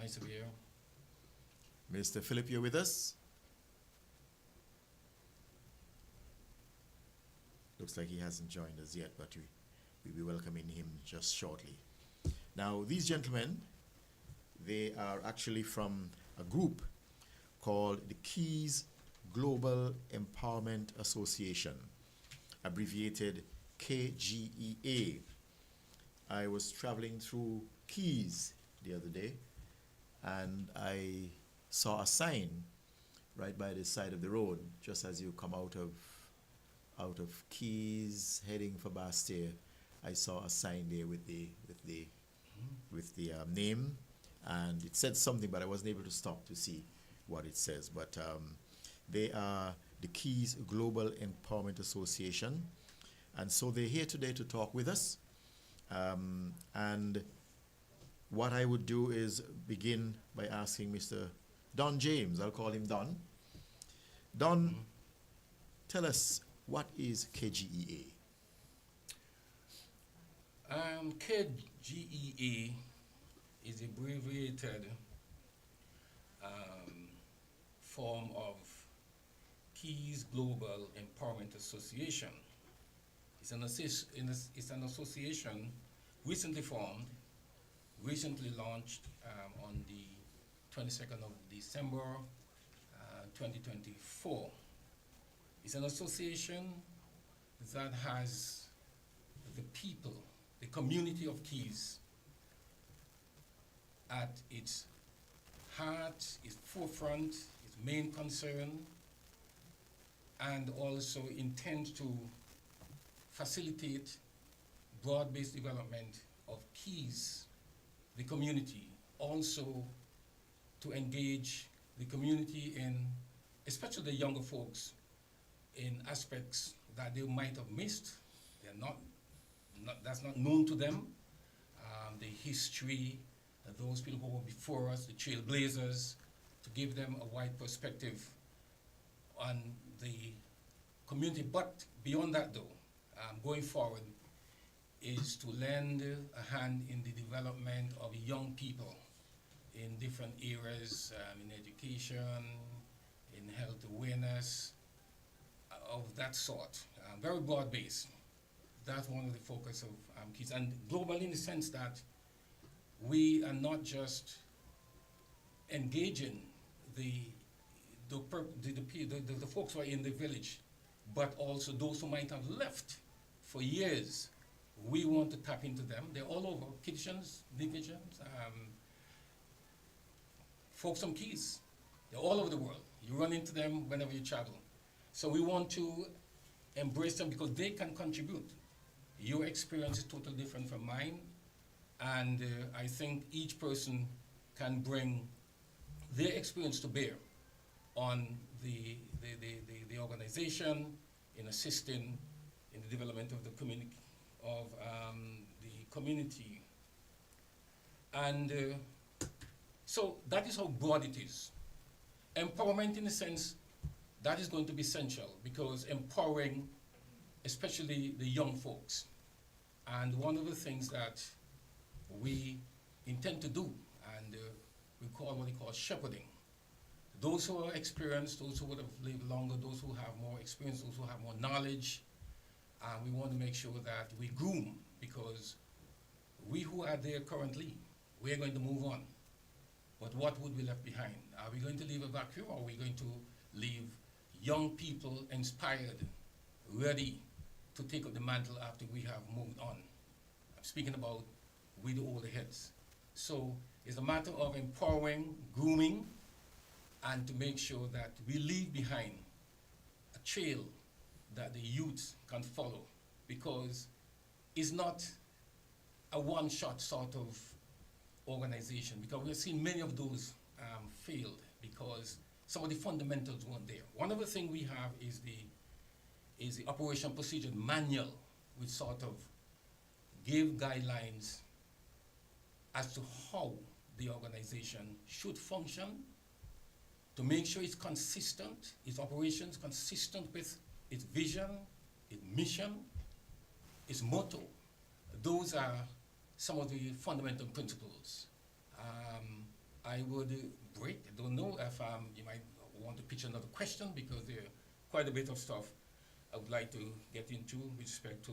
Nice to be here. Mr. Philip, you're with us? Looks like he hasn't joined us yet, but we'll be welcoming him just shortly. Now, these gentlemen, they are actually from a group called the Keys Global Empowerment Association, abbreviated KGEA. I was traveling through Keys the other day, and I saw a sign right by the side of the road, just as you come out of Keys heading for Bastia. I saw a sign there with the name, and it said something, but I wasn't able to stop to see what it says. But they are the Keys Global Empowerment Association, and so they're here today to talk with us. And what I would do is begin by asking Mr. Don James. I'll call him Don. Don, tell us, what is KGEA? KGEA is abbreviated form of Keys Global Empowerment Association. It's an association recently formed, recently launched on the 22nd of December 2024. It's an association that has the people, the community of Keys at its heart, its forefront, its main concern, and also intend to facilitate broad-based development of Keys, the community, also to engage the community in, especially the younger folks, in aspects that they might have missed. They're that's not known to them. The history, those people who were before us, the trailblazers, to give them a wide perspective on the community. But beyond that though, going forward, is to lend a hand in the development of young people in different areas, in education, in health awareness, of that sort. Very broad based. That's one of the focus of Keys. And global in the sense that we are not just engaging the folks who are in the village, but also those who might have left for years. We want to tap into them. They're all over, kitchens, divisions, folks from Keys. They're all over the world. You run into them whenever you travel. So we want to embrace them because they can contribute. Your experience is totally different from mine, and I think each person can bring their experience to bear on the organization, in assisting in the development of the community, and so that is how broad it is. Empowerment, in a sense, that is going to be essential, because empowering especially the young folks. And one of the things that we intend to do, and we call what we call shepherding. Those who are experienced, those who would have lived longer, those who have more experience, those who have more knowledge, we want to make sure that we groom, because we who are there currently, we are going to move on. But what would be left behind? Are we going to leave a vacuum, or are we going to leave young people inspired, ready to take up the mantle after we have moved on? I'm speaking about we the older heads. So it's a matter of empowering, grooming, and to make sure that we leave behind a trail that the youth can follow, because it's not a one-shot sort of organization, because we've seen many of those failed because some of the fundamentals weren't there. One of the things we have is the operation procedure manual, which sort of gave guidelines as to how the organization should function, to make sure it's consistent, its operations consistent with its vision, its mission, its motto. Those are some of the fundamental principles. I would break. I don't know if you might want to pitch another question because there are quite a bit of stuff I would like to get into with respect to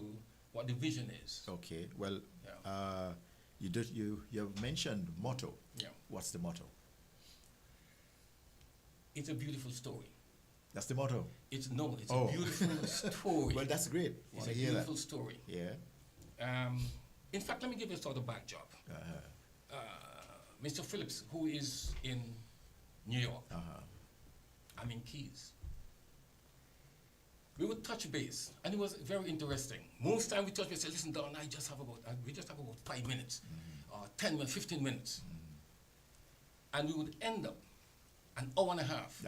what the vision is. Okay. Well, Yeah. you have mentioned motto. Yeah. What's the motto? It's a beautiful story. That's the motto. It's a Oh. beautiful story. Well, that's great. It's Want a to hear beautiful that? story. Yeah. In fact, let me give you a sort of backdrop. Uh-huh. Mr. Phillips, who is in New York, Uh-huh. I'm in Keys. We would touch base, and it was very interesting. Most time we touch base, say, listen, Don, we just have about 5 minutes, or 10 minutes, 15 minutes. And we would end up an hour and a half.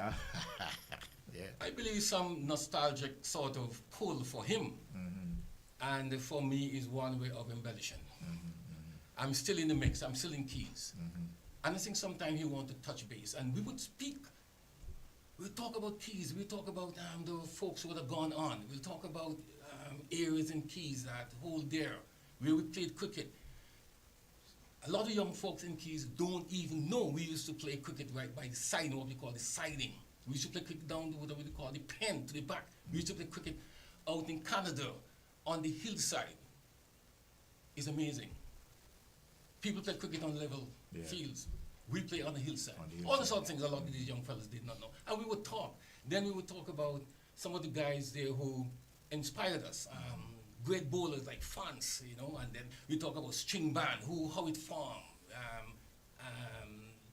Yeah. I believe some nostalgic sort of pull for him, and for me is one way of embellishing. I'm still in the mix, I'm still in Keys. And I think sometimes he want to touch base, and we would speak. We'll talk about Keys, we'll talk about the folks who have gone on, we'll talk about areas in Keys that hold there, where we played cricket. A lot of young folks in Keys don't even know we used to play cricket right by the side, what we call the siding. We used to play cricket down to what we call the pen, to the back. We used to play cricket out in Canada, on the hillside. It's amazing. People play cricket on level fields. We play on the hillside. All the sort of things a lot of these young fellas did not know. And we would talk. Then we would talk about some of the guys there who inspired us. Great bowlers like Fans, and then we talk about string band, how it formed,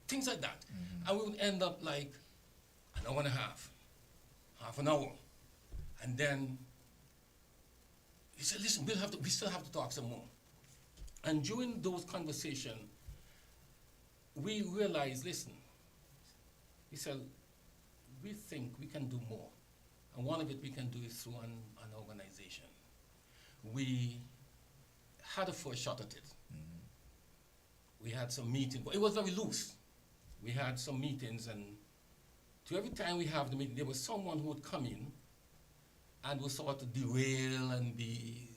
things like that. And we would end up like an hour and a half an hour. And then he said, listen, we still have to talk some more. And during those conversations, we realized, listen, he said, we think we can do more. And one of it we can do is through an organization. We had a first shot at it. We had some meetings, but it was very loose. We had some meetings, and to every time we have the meeting, there was someone who would come in and would sort of derail and be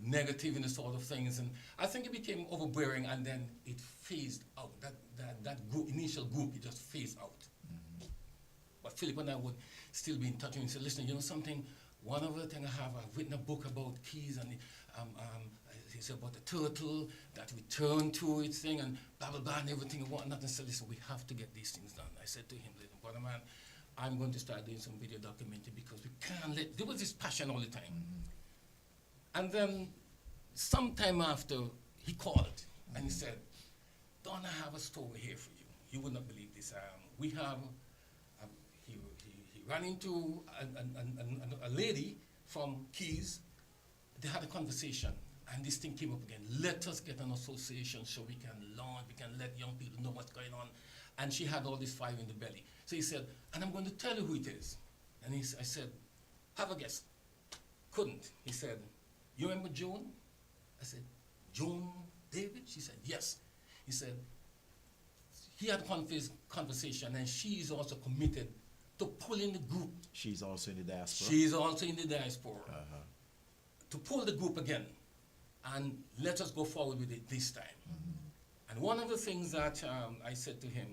negative in the sort of things. And I think it became overbearing, and then it phased out. That group, initial group, it just phased out. But Philip and I would still be in touch with him and say, listen, you know something? One of the things I've written a book about Keys, and it's about the turtle that returned to its thing, and blah, blah, blah, and everything and whatnot. And said, listen, we have to get these things done. I said to him, listen, brother man, I'm going to start doing some video documentary because we can't there was this passion all the time. And then sometime after, he called and he said, Don, I have a story here for you. You would not believe this. We have, he ran into a lady from Keys. They had a conversation, and this thing came up again. Let us get an association so we can launch, we can let young people know what's going on. And she had all this fire in the belly. So he said, and I'm going to tell you who it is. And I said, have a guess. Couldn't. He said, you remember Joan? I said, Joan David? She said, yes. He said, he had a conversation, and she is also committed to pulling the group. She's also in the diaspora? She's also in the diaspora. To pull the group again, and let us go forward with it this time. And one of the things that I said to him,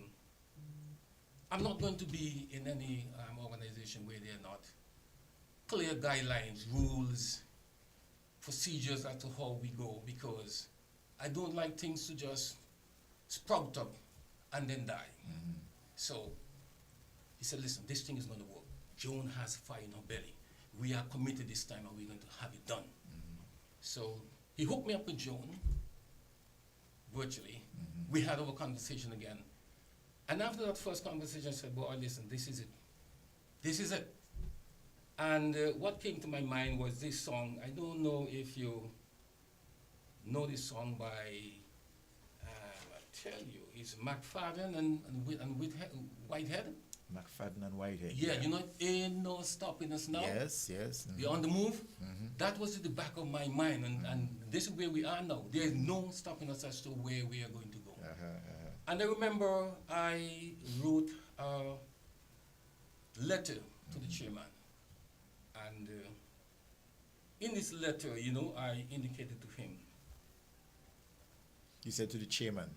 I'm not going to be in any organization where there are not clear guidelines, rules, procedures as to how we go, because I don't like things to just sprout up and then die. So he said, listen, this thing is going to work. Joan has fire in her belly. We are committed this time, and we're going to have it done. So he hooked me up with Joan, virtually. We had our conversation again. And after that first conversation, I said, boy, listen, this is it. This is it. And what came to my mind was this song. I don't know if you know this song by, I tell you, it's McFadden and Whitehead. McFadden and Whitehead. Yeah, you know, ain't no stopping us now. Yes. We're on the move. That was at the back of my mind, and this is where we are now. There's no stopping us as to where we are going to go. And I remember I wrote a letter to the chairman. And in this letter, you know, I indicated to him. You said to the chairman?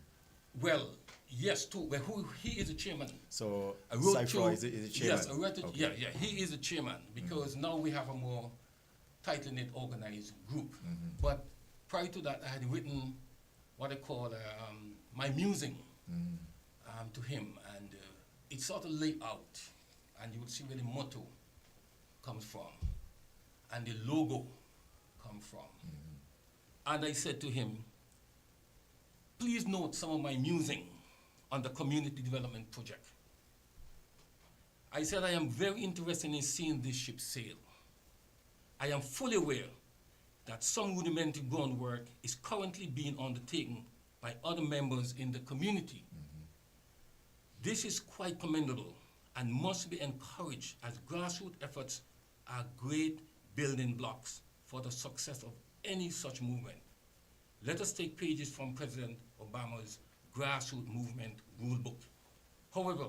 Well, Yes, too. Well, he is the chairman. So I wrote Cypher to, is the chairman? yes, I wrote to, Okay. yeah, he is the chairman because now we have a more tightly knit organized group. But prior to that, I had written what I call my musing to him, and it sort of laid out, and you would see where the motto comes from, and the logo comes from. And I said to him, please note some of my musing on the community development project. I said I am very interested in seeing this ship sail. I am fully aware that some rudimentary groundwork is currently being undertaken by other members in the community. This is quite commendable and must be encouraged as grassroots efforts are great building blocks for the success of any such movement. Let us take pages from President Obama's grassroots movement rulebook. However,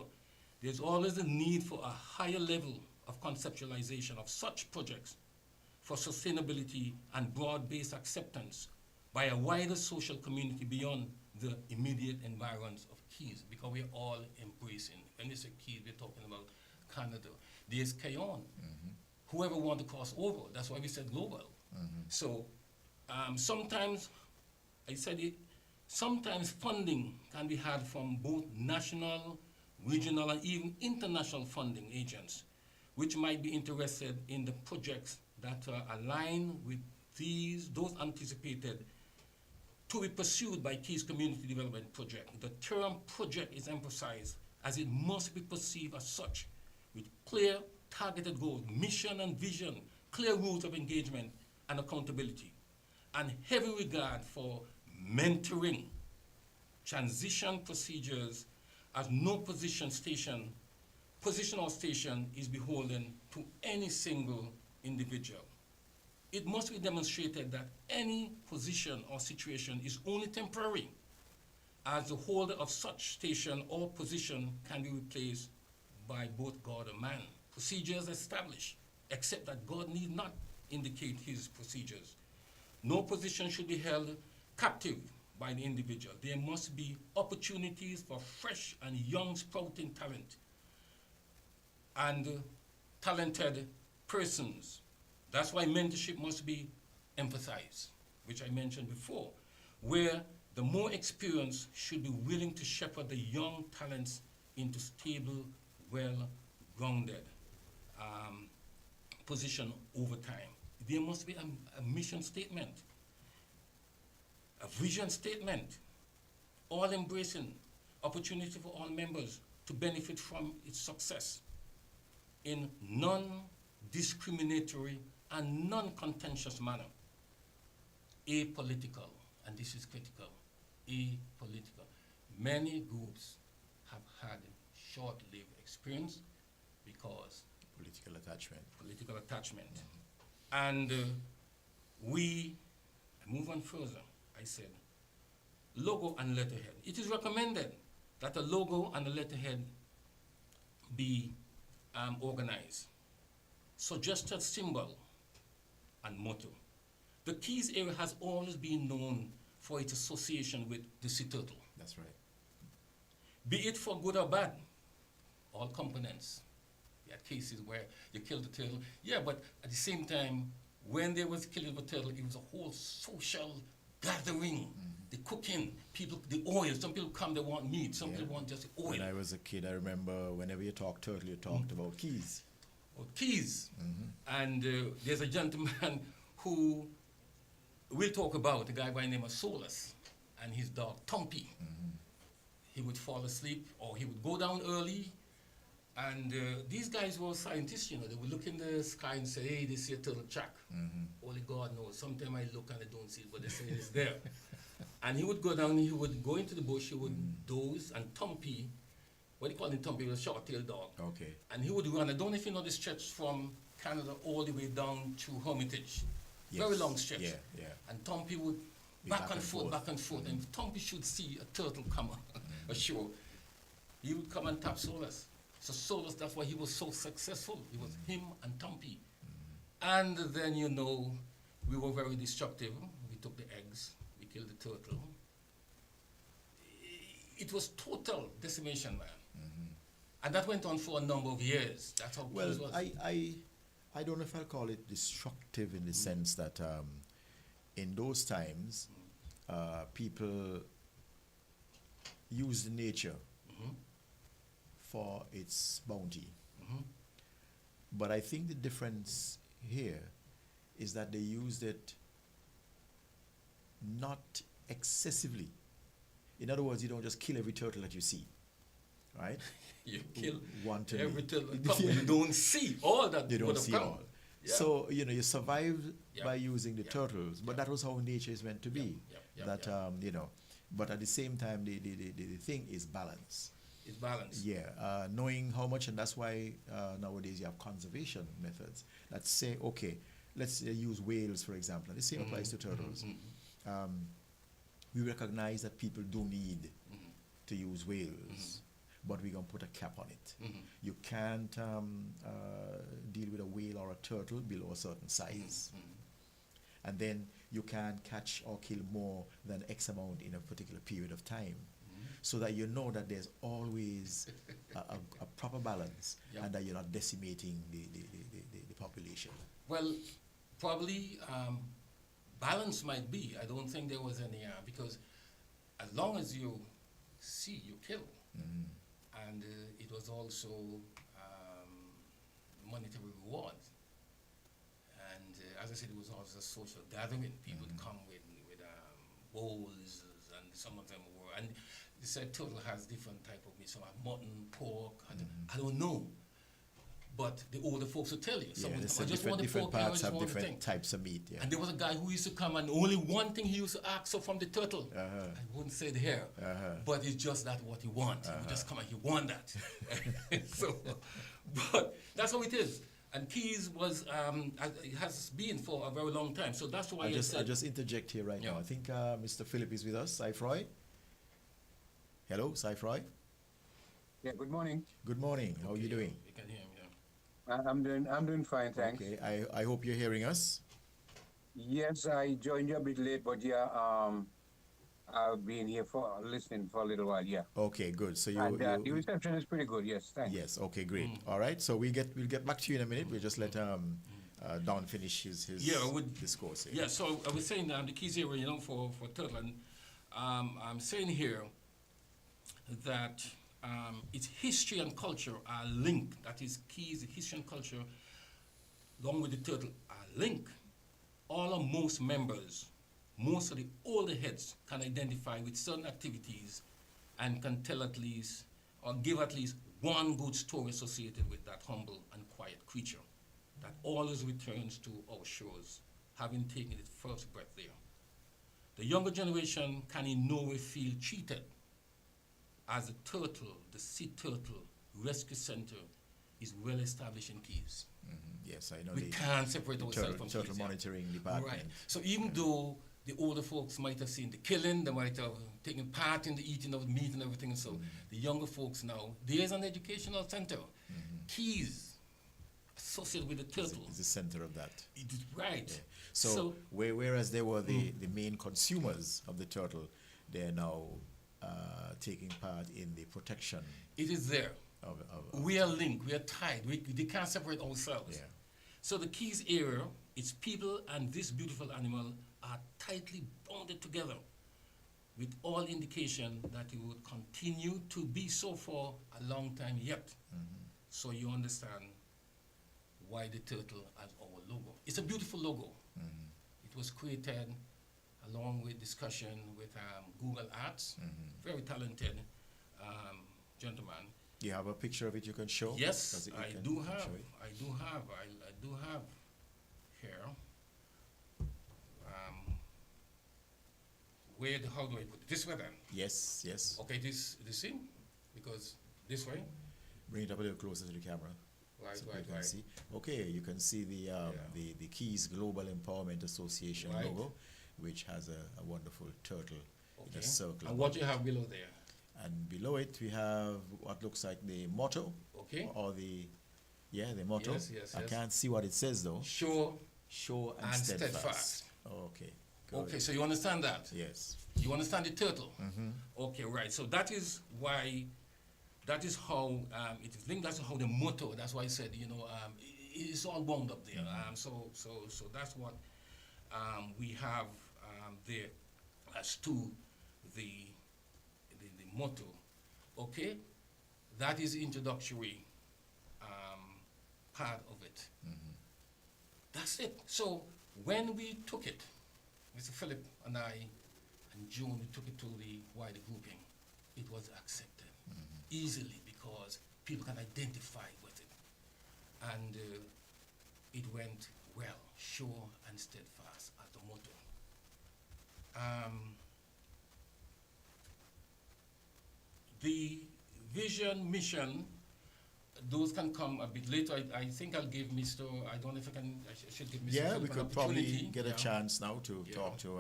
there's always a need for a higher level of conceptualization of such projects for sustainability and broad-based acceptance by a wider social community beyond the immediate environs of Keys, because we're all embracing. When you say Keys, we're talking about Canada. There's Cayon. Whoever wants to cross over, that's why we said global. So sometimes, I said it, sometimes funding can be had from both national, regional, and even international funding agents, which might be interested in the projects that are aligned with those anticipated to be pursued by Keys Community Development Project. The term project is emphasized as it must be perceived as such, with clear, targeted goals, mission and vision, clear rules of engagement and accountability, and heavy regard for mentoring, transition procedures, as no position or station is beholden to any single individual. It must be demonstrated that any position or situation is only temporary, as the holder of such station or position can be replaced by both God and man. Procedures established, except that God need not indicate his procedures. No position should be held captive by the individual. There must be opportunities for fresh and young sprouting talent and talented persons. That's why mentorship must be emphasized, which I mentioned before, where the more experienced should be willing to shepherd the young talents into stable, well-grounded position over time. There must be a mission statement, a vision statement, all embracing opportunity for all members to benefit from its success in non-discriminatory and non-contentious manner. Apolitical, and this is critical, apolitical. Many groups have had short-lived experience because Political attachment. And we move on further. I said, logo and letterhead. It is recommended that a logo and a letterhead be organized. Suggested symbol and motto. The Keys area has always been known for its association with the sea turtle. That's right. Be it for good or bad, all components. You had cases where you killed the turtle. Yeah, but at the same time, when there was killing of a turtle, it was a whole social gathering. The cooking, people, the oil. Some people come, they want meat. Some people want just oil. When I was a kid, I remember whenever you talked turtle, you talked about keys. Or keys. And there's a gentleman who we'll talk about, a guy by the name of Solus, and his dog, Tumpy. He would fall asleep, or he would go down early. And these guys were scientists, you know. They would look in the sky and say, hey, they see a turtle track. Only God knows. Sometimes I look and I don't see it, but they say it's there. And he would go down, he would go into the bush, he would doze, and Tumpy, what do you call him, Tumpy? He was a short-tailed dog. Okay. And he would run. I don't know if you know the stretch from Canada all the way down to Hermitage. Yes. Very long stretch. Yeah. And Tumpy would back and forth. And if Tumpy should see a turtle come ashore, he would come and tap Solus. So Solus, that's why he was so successful. It was him and Tumpy. And then, you know, we were very destructive. We took the eggs, we killed the turtle. it was total decimation, man. And that went on for a number of years. That's how Well, peace was. I don't know if I'll call it destructive in the sense that in those times, people used nature for its bounty. But I think the difference here is that they used it not excessively. In other words, you don't just kill every turtle that you see, right? You kill Wantonly. every turtle that comes. You don't see all that You would don't have see come. all. Yeah. So, you survived Yeah. by using the Yeah. turtles, but Yeah. that was how nature is meant to be. Yeah. That, Yeah. But at the same time, the thing is balance. It's balanced. Yeah, knowing how much, and that's why nowadays you have conservation methods that say, okay, let's use whales, for example. And the same applies to turtles. We recognize that people do need to use whales, but we're going to put a cap on it. You can't deal with a whale or a turtle below a certain size. And then you can't catch or kill more than X amount in a particular period of time. So that you know that there's always a proper balance, Yeah. and that you're not decimating the population. Well, probably balance might be. I don't think there was any, because as long as you see, you kill. And it was also monetary rewards. And as I said, it was also a social gathering. People would come with bowls, and some of them were, and they said turtle has different type of meat. Some have mutton, pork, I don't know. But the older folks will tell you. Some Yeah, of they them, said I just want the different pork, I parts just have want the thing. different types of meat. Yeah. And there was a guy who used to come, and only one thing he used to ask for from the turtle. I wouldn't say the hair, but it's just that what he wants. He would just come and he want that. So, but that's how it is. And Keys was, it has been for a very long time. So that's why I just interject here right now. I think Mr. Philip is with us. Cy Froy. Hello, Cy Froy. Yeah, good morning. Good morning. How are you doing? You can hear him, yeah. I'm doing fine, thanks. Okay. I hope you're hearing us. Yes, I joined you a bit late, but yeah, I've been here for listening for a little while. Yeah. Okay, good. So The reception is pretty good. Yes, thanks. yes. Okay, great. All right. So we'll get back to you in a minute. We'll just let Don finish his discourse here. Yeah, so I was saying the Keys area, for turtle, and I'm saying here that its history and culture are linked. That is, Keys, history and culture, along with the turtle, are linked. All or most members, most of the older heads, can identify with certain activities and can tell at least, or give at least one good story associated with that humble and quiet creature that always returns to our shores, having taken its first breath there. The younger generation can in no way feel cheated, as the turtle, the sea turtle rescue center is well established in Keys. Yes, I know. We can't separate ourselves from turtle Keys. monitoring department. Right. So even though the older folks might have seen the killing, they might have taken part in the eating of the meat and everything, so the younger folks now, there's an educational center. Keys associated with the turtle. It's the center of that. It is right. Yeah. So whereas they were the main consumers of the turtle, they're now taking part in the protection. It is there. Of We are linked, we are tied, they can't separate ourselves. Yeah. So the Keys area, its people and this beautiful animal are tightly bonded together, with all indication that it would continue to be so for a long time yet. So you understand why the turtle has our logo. It's a beautiful logo. It was created along with discussion with Google Arts, very talented gentleman. You have a picture of it you can show? Yes, I do can have. show it? I do have here. How do I put it? This way then. Yes, yes. Okay, this in, because this way. Bring it up a little closer to the camera. Right, so right, you can right. see. Okay, you can see the Keys Global Empowerment Association Right. logo, which has a wonderful turtle in a circle. And what you have below there? And below it we have what looks like the motto. Okay. Or the motto. Yes. I can't see what it says though. Sure Sure and and steadfast. steadfast. Okay. Good. Okay, so you understand that? Yes. You understand the turtle? Okay, right. So that is why, that is how it is linked. That's how the motto. That's why I said, it's all wound up there. So that's what we have there as to the, the motto. Okay, that is introductory part of it. That's it. So when we took it, Mr. Philip and I and June, we took it to the wider grouping. It was accepted easily because people can identify with it. And it went well, sure and steadfast as the motto. The vision, mission, those can come a bit later. I think I'll give Mr. I don't know if I can. I should give Mr. Yeah, Philip we an could probably opportunity. get a Yeah. chance now to Yeah. talk to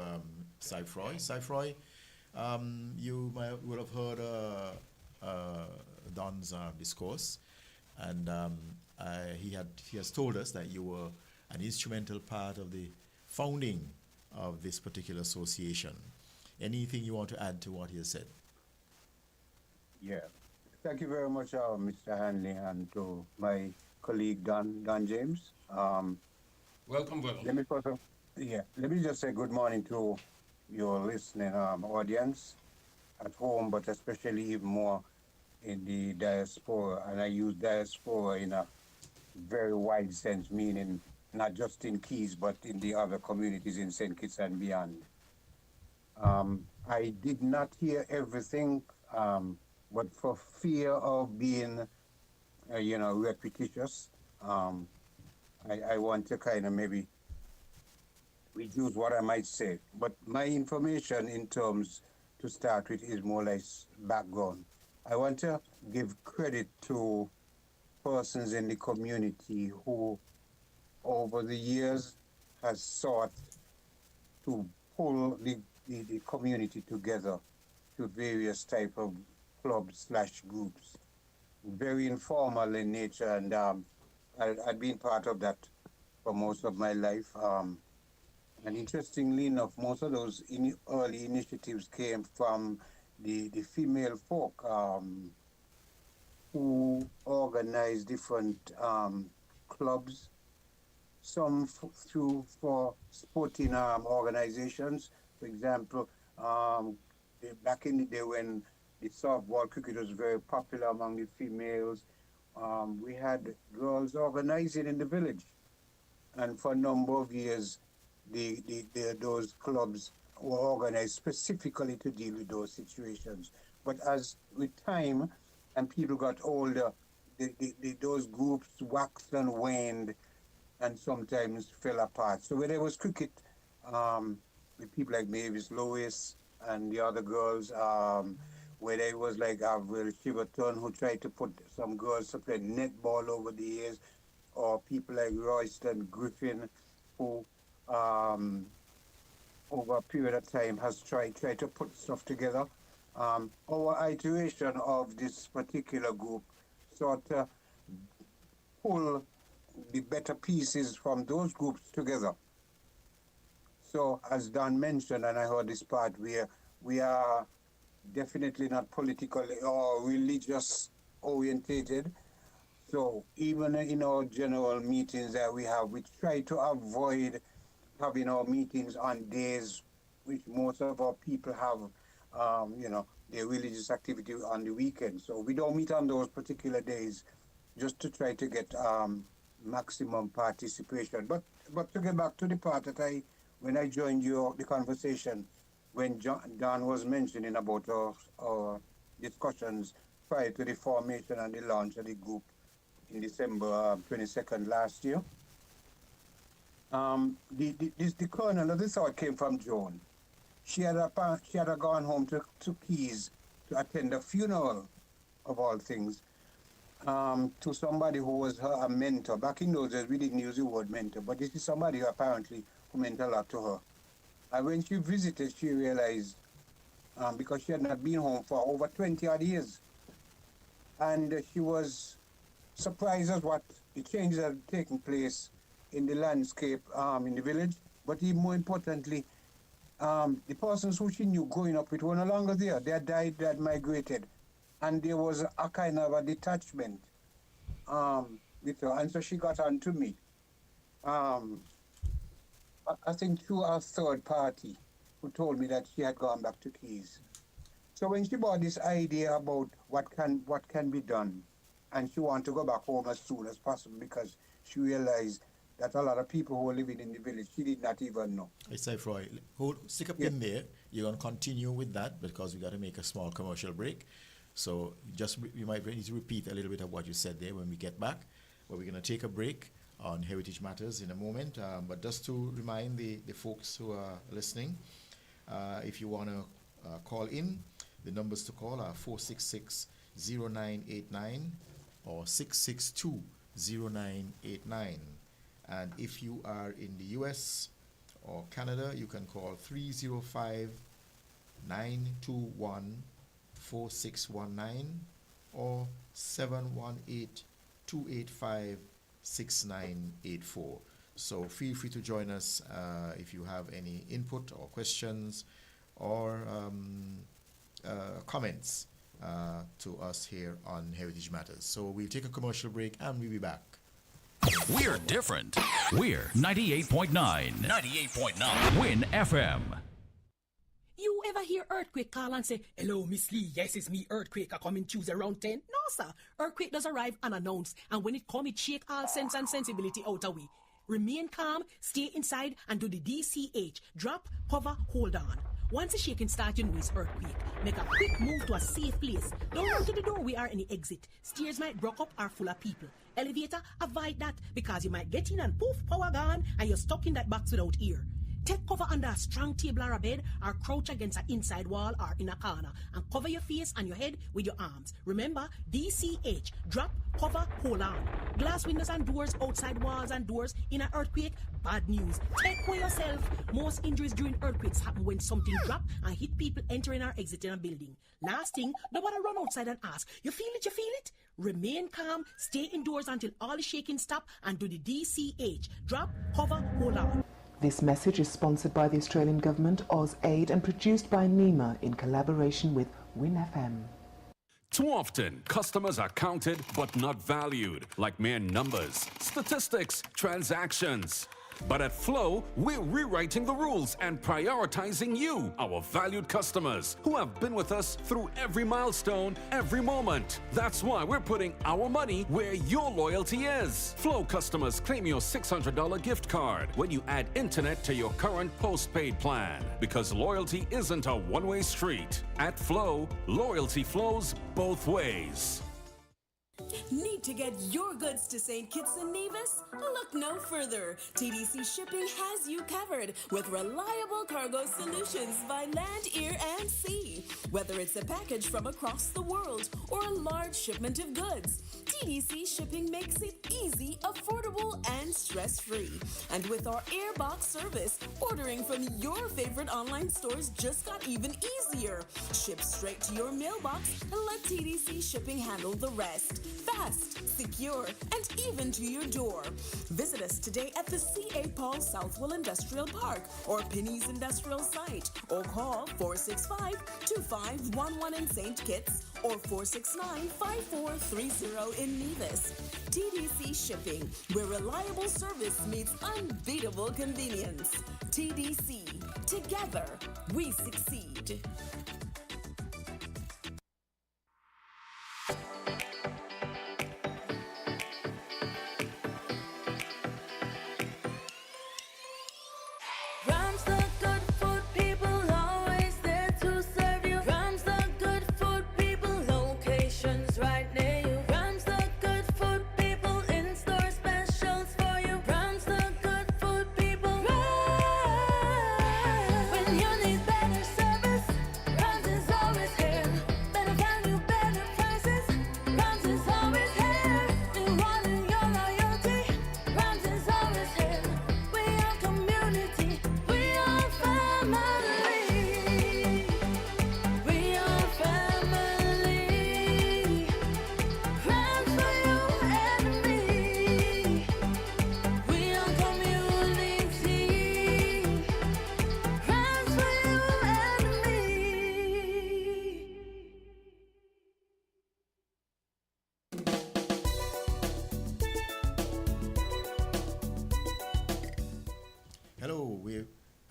Cyfroy. Cyfroy, you would have heard Don's discourse, and he has told us that you were an instrumental part of the founding of this particular association. Anything you want to add to what he has said? Yeah. Thank you very much, Mr. Hanley, and to my colleague Don James. Welcome, welcome. Let me first, let me just say good morning to your listening audience at home, but especially even more in the diaspora. And I use diaspora in a very wide sense, meaning not just in Keys, but in the other communities in St. Kitts and beyond. I did not hear everything, but for fear of being, repetitious, I want to kind of maybe reduce what I might say. But my information in terms to start with is more like background. I want to give credit to persons in the community who over the years has sought to pull the community together to various type of clubs / groups. Very informal in nature, and I've been part of that for most of my life. And interestingly enough, most of those early initiatives came from the female folk who organized different clubs, some for sporting organizations. For example, back in the day when the softball cricket was very popular among the females, we had girls organizing in the village. And for a number of years, those clubs were organized specifically to deal with those situations. But as with time and people got older, those groups waxed and waned and sometimes fell apart. So when there was cricket, with people like Mavis Lewis and the other girls, where there was like Avril Shiverton, who tried to put some girls to play netball over the years, or people like Royston Griffin, who over a period of time has tried to put stuff together. Our iteration of this particular group sort of pull the better pieces from those groups together. So as Don mentioned, and I heard this part, we are definitely not politically or religious orientated. So even in our general meetings that we have, we try to avoid having our meetings on days which most of our people have, their religious activity on the weekend. So we don't meet on those particular days just to try to get maximum participation. But to get back to the part that when I joined the conversation, when Don was mentioning about our discussions prior to the formation and the launch of the group in December 22nd last year, the kernel of this thought came from Joan. She had gone home to Keys to attend a funeral, of all things, to somebody who was a mentor. Back in those days, we didn't use the word mentor, but this is somebody who apparently meant a lot to her. And when she visited, she realized, because she had not been home for over 20 odd years, and she was surprised at what the changes that had taken place in the landscape in the village, but even more importantly, the persons who she knew growing up with were no longer there. They had died, they had migrated. And there was a kind of a detachment with her. And so she got on to me. I think through a third party who told me that she had gone back to Keys. So when she bought this idea about what can be done, and she wanted to go back home as soon as possible because she realized that a lot of people who were living in the village she did not even know. I say, Froy, stick up in there. You're going to continue with that because we got to make a small commercial break. So you might need to repeat a little bit of what you said there when we get back. But we're going to take a break on Heritage Matters in a moment. But just to remind the folks who are listening, if you want to call in, the numbers to call are 466-0989 or 662-0989. And if you are in the US or Canada, you can call 305-921-4619 or 718-285-6984. So feel free to join us if you have any input or questions or comments to us here on Heritage Matters. So we'll take a commercial break and we'll be back. We're different. We're 98.9. 98.9. Win FM. You ever hear Earthquake call and say, "Hello, Miss Lee, yes, it's me, Earthquake, I coming Tuesday around 10? No, sir. Earthquake does arrive unannounced, and when it come, it shake all sense and sensibility out of we. Remain calm, stay inside, and do the DCH. Drop, cover, hold on. Once the shaking starts, you know it's earthquake. Make a quick move to a safe place. Don't run to the door, we are in the exit. Stairs might broke up or full of people. Elevator, avoid that because you might get in and poof, power gone, and you're stuck in that box without ear. Take cover under a strong table or a bed, or crouch against an inside wall or in a corner, and cover your face and your head with your arms. Remember, DCH, drop, cover, hold on. Glass windows and doors, outside walls and doors in an earthquake, bad news. Take care yourself. Most injuries during earthquakes happen when something drop and hit people entering or exiting a building. Last thing, don't want to run outside and ask, you feel it, you feel it? Remain calm, stay indoors until all the shaking stop, and do the DCH, drop, cover, hold on. This message is sponsored by the Australian Government, AusAid, and produced by NEMA in collaboration with WinFM. Too often, customers are counted but not valued, like mere numbers, statistics, transactions. But at Flow, we're rewriting the rules and prioritizing you, our valued customers, who have been with us through every milestone, every moment. That's why we're putting our money where your loyalty is. Flow customers claim your $600 gift card when you add internet to your current postpaid plan. Because loyalty isn't a one-way street. At Flow, loyalty flows both ways. Need to get your goods to St. Kitts and Nevis? Look no further. TDC Shipping has you covered with reliable cargo solutions by land, air, and sea. Whether it's a package from across the world or a large shipment of goods, TDC Shipping makes it easy, affordable, and stress-free. And with our Airbox service, ordering from your favorite online stores just got even easier. Ship straight to your mailbox and let TDC Shipping handle the rest. Fast, secure, and even to your door. Visit us today at the C.A. Paul Southwell Industrial Park or Penny's Industrial Site, or call 465-2511 in St. Kitts or 469-5430 in Nevis. TDC Shipping, where reliable service meets unbeatable convenience. TDC, together we succeed. When you need better service,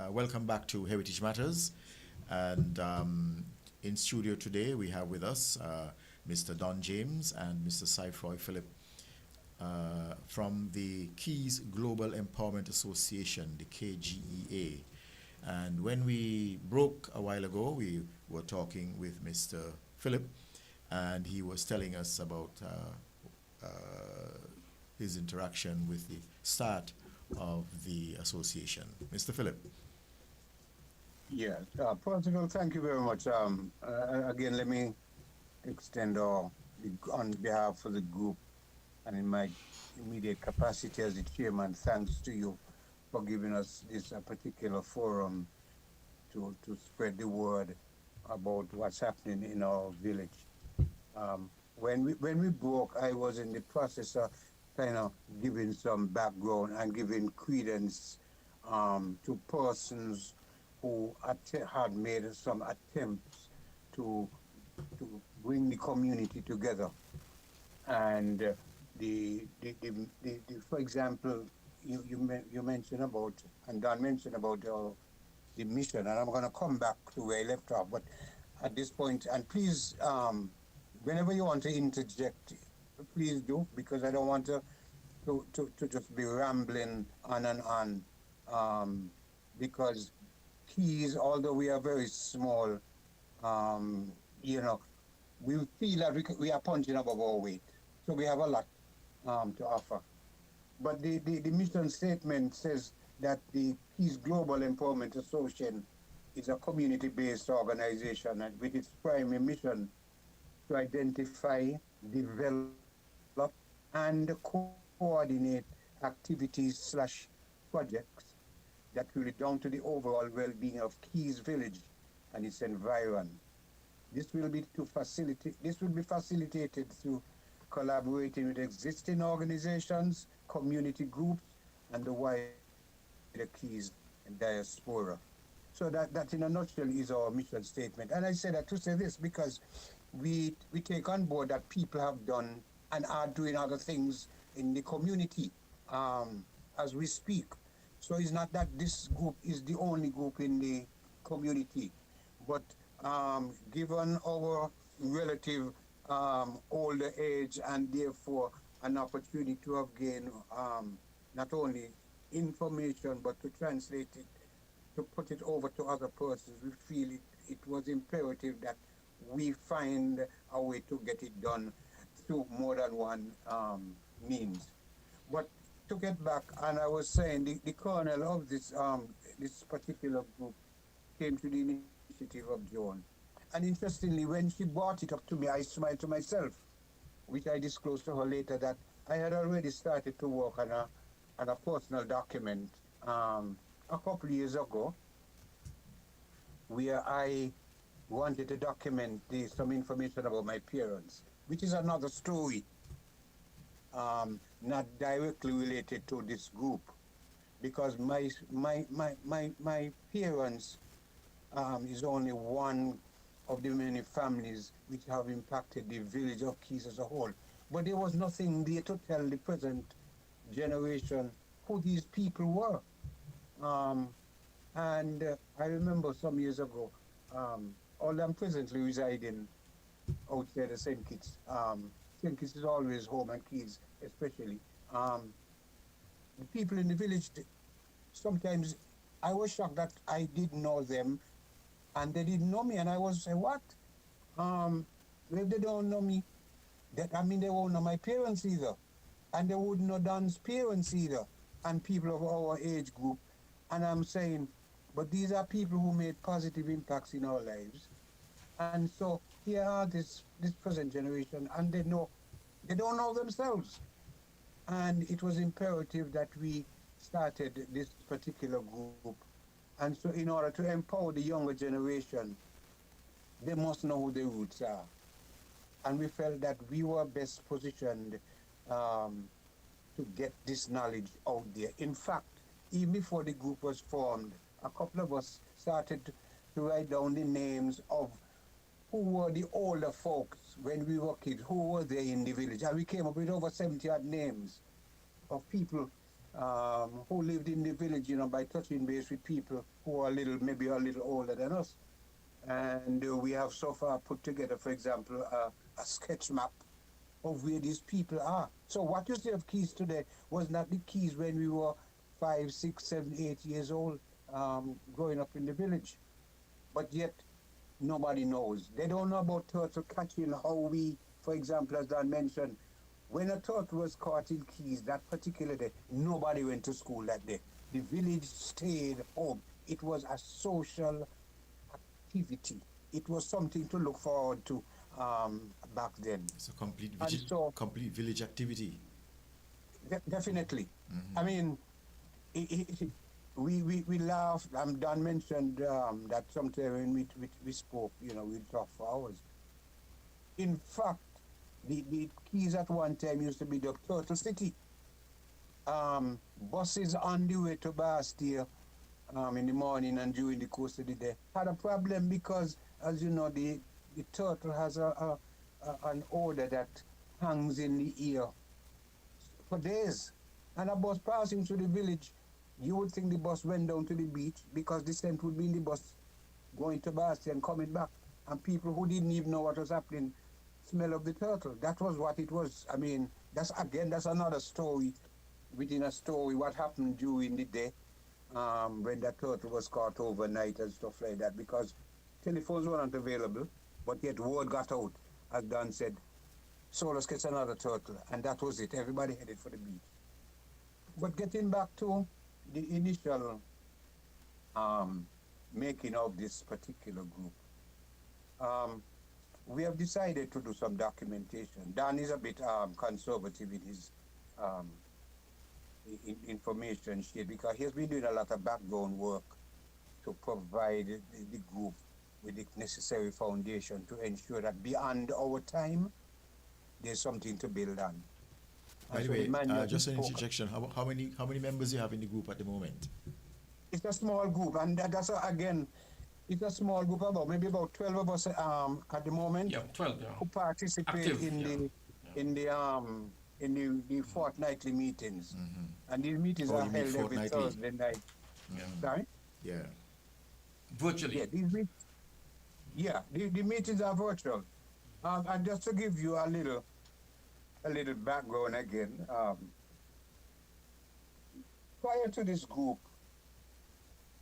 welcome back to Heritage Matters. And in studio today, we have with us Mr. Don James and Mr. Sifroy Philip from the Keys Global Empowerment Association, the KGEA. And when we broke a while ago, we were talking with Mr. Philip, and he was telling us about his interaction with the start of the association. Mr. Philip. Yes, first of all, thank you very much. Again, let me extend on behalf of the group and in my immediate capacity as the chairman, thanks to you for giving us this particular forum to spread the word about what's happening in our village. When we broke, I was in the process of kind of giving some background and giving credence to persons who had made some attempts to bring the community together. And for example, you mentioned about, and Don mentioned about the mission, and I'm going to come back to where I left off. But at this point, and please, whenever you want to interject, please do, because I don't want to just be rambling on and on, because Keys, although we are very small, we feel that we are punching above our weight. So we have a lot to offer. But the mission statement says that the Keys Global Empowerment Association is a community-based organization and with its primary mission to identify, develop, and coordinate activities/projects that will redound to the overall well-being of Keys Village and its environment. This will be facilitated through collaborating with existing organizations, community groups, and the wider Keys diaspora. So that in a nutshell is our mission statement. And I say that to say this because we take on board that people have done and are doing other things in the community as we speak. So it's not that this group is the only group in the community, but given our relative older age and therefore an opportunity to have gained not only information but to translate it, to put it over to other persons, we feel it was imperative that we find a way to get it done through more than one means. But to get back, and I was saying the kernel of this particular group came to the initiative of Joan. And interestingly, when she brought it up to me, I smiled to myself, which I disclosed to her later that I had already started to work on a personal document a couple of years ago, where I wanted to document some information about my parents, which is another story, not directly related to this group, because my parents is only one of the many families which have impacted the village of Keys as a whole. But there was nothing there to tell the present generation who these people were. And I remember some years ago, although I'm presently residing outside of St. Kitts. St. Kitts is always home, and Keys especially. The people in the village, sometimes I was shocked that I didn't know them and they didn't know me, and I was saying, what? If they don't know me, they won't know my parents either, and they wouldn't know Don's parents either, and people of our age group. And I'm saying, but these are people who made positive impacts in our lives, and so here are this present generation, and they don't know themselves, and it was imperative that we started this particular group. And so in order to empower the younger generation, they must know who their roots are. And we felt that we were best positioned to get this knowledge out there. In fact, even before the group was formed, a couple of us started to write down the names of who were the older folks when we were kids, who were there in the village. And we came up with over 70 odd names of people who lived in the village, by touching base with people who are maybe a little older than us. And we have so far put together, for example, a sketch map of where these people are. So what you see of Keys today was not the Keys when we were 5, 6, 7, 8 years old, growing up in the village. But yet, nobody knows. They don't know about turtle catching, how we, for example, as Dan mentioned, when a turtle was caught in Keys that particular day, nobody went to school that day. The village stayed home. It was a social activity. It was something to look forward to back then. It's a complete complete village activity. Definitely. I mean, we laughed. Dan mentioned that sometime when we spoke, we talked for hours. In fact, the Keys at one time used to be the Turtle City. Buses on the way to Bastille in the morning and during the course of the day had a problem because, as you know, the turtle has an odor that hangs in the ear for days. And a bus passing through the village, you would think the bus went down to the beach because the scent would be in the bus going to Bastille and coming back. And people who didn't even know what was happening smell of the turtle. That was what it was. I mean, that's another story within a story, what happened during the day when that turtle was caught overnight and stuff like that, because telephones weren't available, but yet word got out, as Dan said, so let's get another turtle, and that was it. Everybody headed for the beach. But getting back to the initial making of this particular group, we have decided to do some documentation. Dan is a bit conservative in his information share because he has been doing a lot of background work to provide the group with the necessary foundation to ensure that beyond our time, there's something to build on. By the way, just an interjection. How many members you have in the group at the moment? It's a small group, and that's again, it's a small group maybe about 12 of us at the moment. Yeah, 12. Yeah. Who participate Active, in the fortnightly meetings, and these meetings are held every Thursday night. Yeah. Sorry? Yeah. Virtually. Yeah, the meetings are virtual. And just to give you a little background again, prior to this group,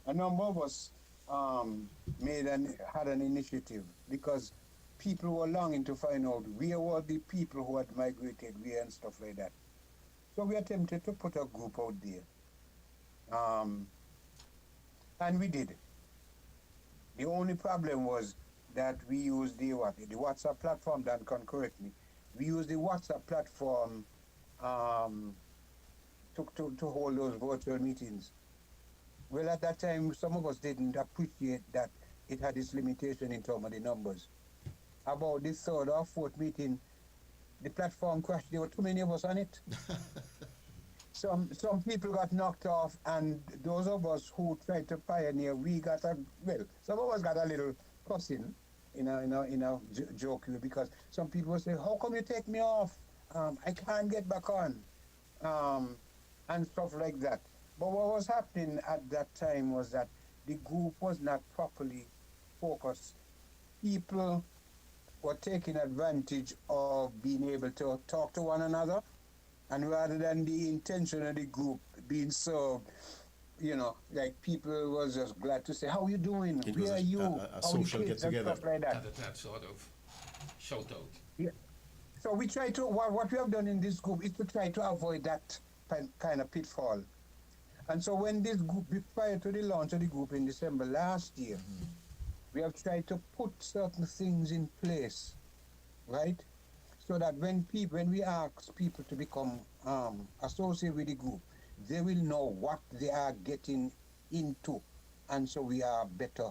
a number of us had an initiative because people were longing to find out where were the people who had migrated where and stuff like that. So we attempted to put a group out there. And we did. The only problem was that we used the WhatsApp platform. Dan can correct me. We used the WhatsApp platform to hold those virtual meetings. Well, at that time, some of us didn't appreciate that it had its limitation in terms of the numbers. About the third or fourth meeting, the platform crashed. There were too many of us on it. Some people got knocked off, and those of us who tried to pioneer, some of us got a little cussing in a joke because some people would say, "How come you take me off? I can't get back on," and stuff like that. But what was happening at that time was that the group was not properly focused. People were taking advantage of being able to talk to one another, and rather than the intention of the group being served, like people was just glad to say, "How you doing? Where are you?" A social get together. Stuff like that. That sort of shout out. Yeah. So we try to what we have done in this group is to try to avoid that kind of pitfall. And so when this group, prior to the launch of the group in December last year, we have tried to put certain things in place, right? So that when we ask people to become associated with the group, they will know what they are getting into. And so we are better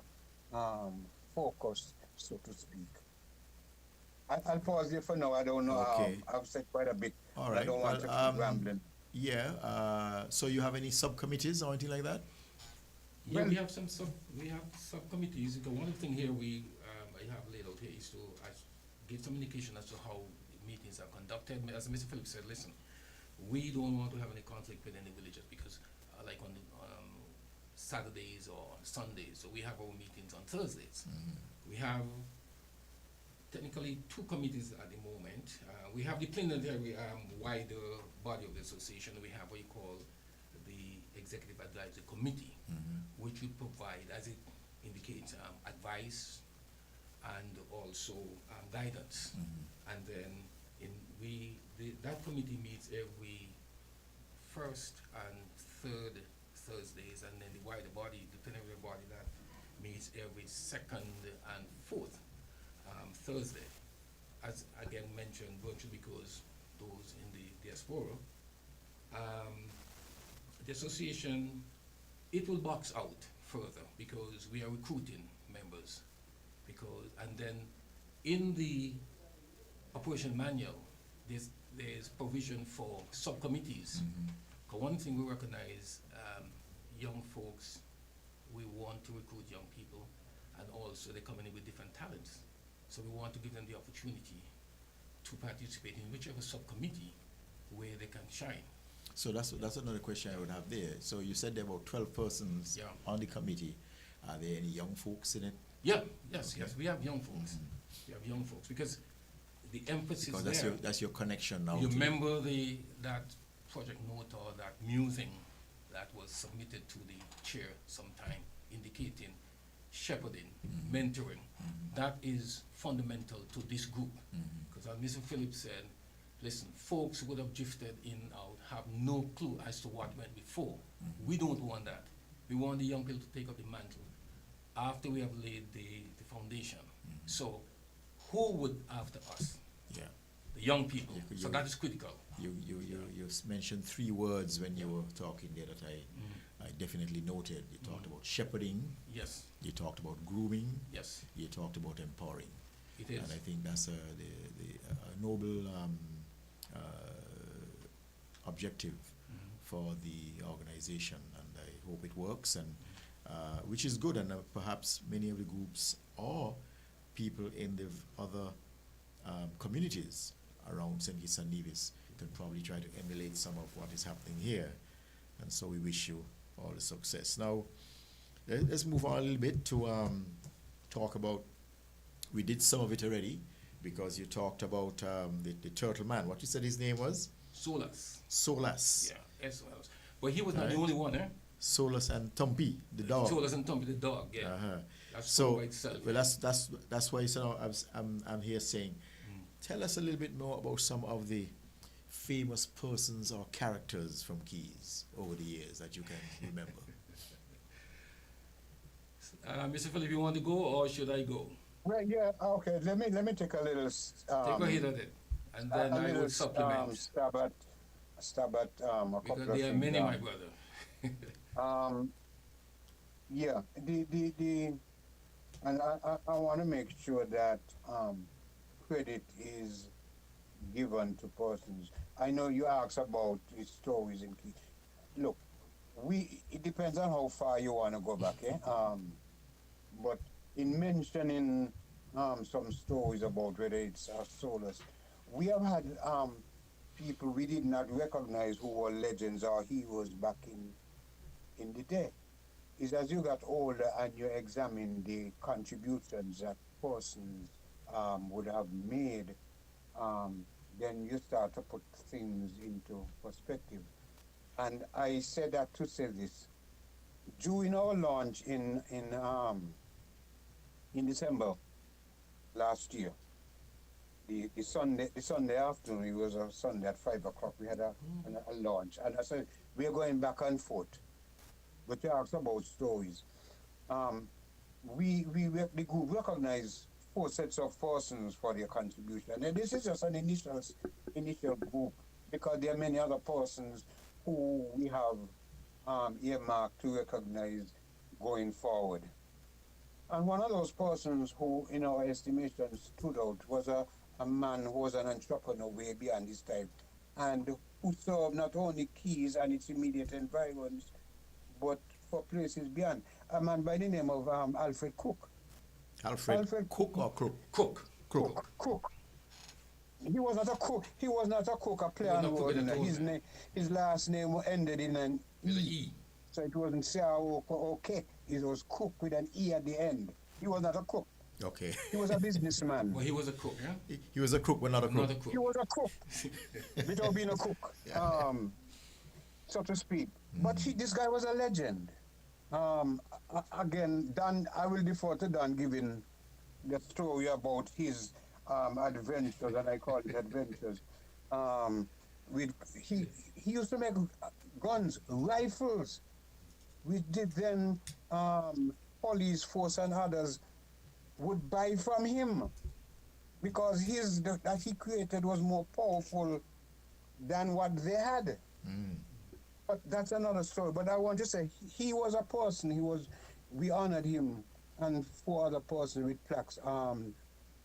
focused, so to speak. I'll pause here for now. I don't know. Okay. I've said quite a bit. All right. I don't want to keep rambling. Yeah. So you have any subcommittees or anything like that? Yeah, we have subcommittees. The one thing here I have laid out here is to give some indication as to how the meetings are conducted. As Mr. Phillips said, listen, We don't want to have any conflict with any villages because, like on Saturdays or Sundays, so we have our meetings on Thursdays. We have technically two committees at the moment. We have the plenary wider body of the association. We have what you call the Executive Advisory Committee, which will provide, as it indicates, advice and also guidance. And then that committee meets every first and third Thursdays, and then the wider body, the plenary body, that meets every second and fourth Thursday. As again mentioned, virtually because those in the diaspora, the association, it will box out further because we are recruiting members. And then in the operation manual, there's provision for subcommittees. Because one thing we recognize, young folks, we want to recruit young people, and also they're coming in with different talents. So we want to give them the opportunity to participate in whichever subcommittee where they can shine. So that's another question I would have there. So you said there were about 12 persons on the committee. Are there any young folks in it? Yeah, yes, we have young folks. We have young folks because the emphasis Because there. that's your connection now. You to remember that project note or that musing that was submitted to the chair sometime, indicating shepherding, mentoring. That is fundamental to this group. Because as Mr. Phillips said, listen, folks would have drifted in and out, have no clue as to what went before. We don't want that. We want the young people to take up the mantle after we have laid the foundation. So who would after us? Yeah. The young people. You- So that is critical. You mentioned three words when you were talking there that I definitely noted. You talked about shepherding. Yes, You talked about grooming. yes, You talked about empowering. it is. And I think that's a noble objective for the organization, and I hope it works, and which is good. And perhaps many of the groups or people in the other communities around St. Kitts and Nevis can probably try to emulate some of what is happening here. And so we wish you all the success. Now, let's move on a little bit to talk about, we did some of it already, because you talked about the turtle man. What you said his name was? Solus. Solus. Yeah, SOLS. But he was not the Right. only one, eh? Solus and Tumpy, the dog. Solus and Tumpy the dog, yeah. Uh-huh. That's So, by itself. well, that's why I'm here saying, tell us a little bit more about some of the famous persons or characters from Keys over the years that you can remember. Mr. Philip, you want to go or should I go? Well, yeah, okay. Let me take a little. Take a hit at it, and then a I little will supplement. stab at a couple Because of there are things. many, my brother. Yeah, and I want to make sure that credit is given to persons. I know you asked about the stories in Key. Look, it depends on how far you want to go back, eh? But in mentioning some stories about whether it's Solus, we have had people we did not recognize who were legends or heroes back in the day. Is as you got older and you examine the contributions that persons would have made, then you start to put things into perspective. And I said that to say this. During our launch in December last year, the Sunday afternoon, it was a Sunday at 5 o'clock, we had a launch. And I said, we are going back and forth. But you asked about stories. The group recognized 4 sets of persons for their contribution. And this is just an initial group, because there are many other persons who we have earmarked to recognize going forward. And one of those persons who, in our estimation, stood out was a man who was an entrepreneur way beyond his time, and who served not only Keys and its immediate environs, but for places beyond. A man by the name of Alfred Cook. Alfred Cook or Crook? Cook. Cook. He was not a cook. He was not a cook. A play was on not word. cooking at all, His man. name, his last name ended in an With an E. E. So it wasn't Siao or K. It was cook with an E at the end. He was not a cook. Okay. He was a businessman. Well, he was a cook, yeah? He was a crook, but not a crook. Not a cook. He was a cook without being a cook, so to speak. But this guy was a legend. Again, Dan, I will defer to Dan giving the story about his adventures, and I call it adventures. He used to make guns, rifles. We did then police force and others would buy from him because that he created was more powerful than what they had. But that's another story. But I want to say he was a person. We honored him and 4 other persons with plaques on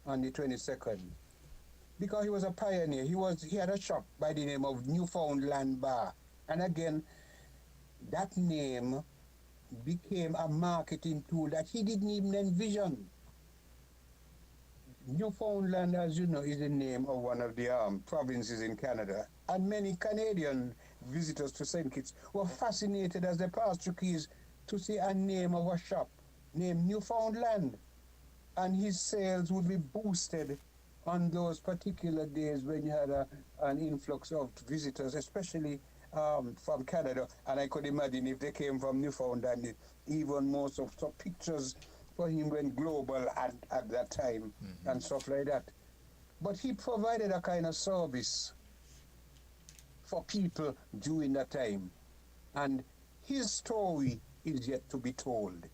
the 22nd because he was a pioneer. He had a shop by the name of Newfoundland Bar, and again, that name became a marketing tool that he didn't even envision. Newfoundland, as you know, is the name of one of the provinces in Canada, and many Canadian visitors to St. Kitts were fascinated as they passed through Keys to see a name of a shop named Newfoundland, and his sales would be boosted on those particular days when you had an influx of visitors, especially from Canada, and I could imagine if they came from Newfoundland, even more so pictures for him went global at that time and stuff like that. But he provided a kind of service for people during that time, and his story is yet to be told.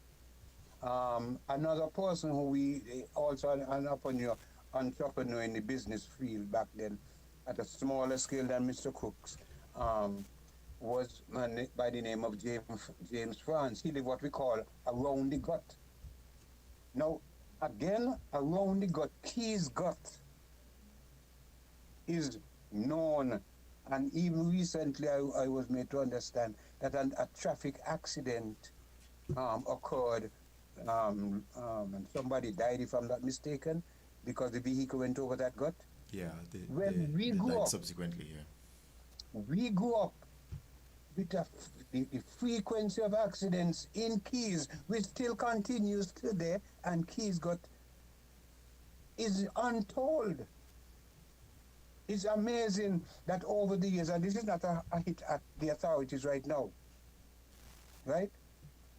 Another person who we also an entrepreneur in the business field back then, at a smaller scale than Mr. Crooks, was man by the name of James France. He lived what we call around the gut. Now, again, around the gut, Keys Gut is known, and even recently I was made to understand that a traffic accident occurred, and somebody died, if I'm not mistaken, because the vehicle went over that gut. Yeah, When we they grew died up, subsequently, yeah. we grew up with the frequency of accidents in Keys, which still continues today, and Keys Gut is untold. It's amazing that over the years, and this is not a hit at the authorities right now, right?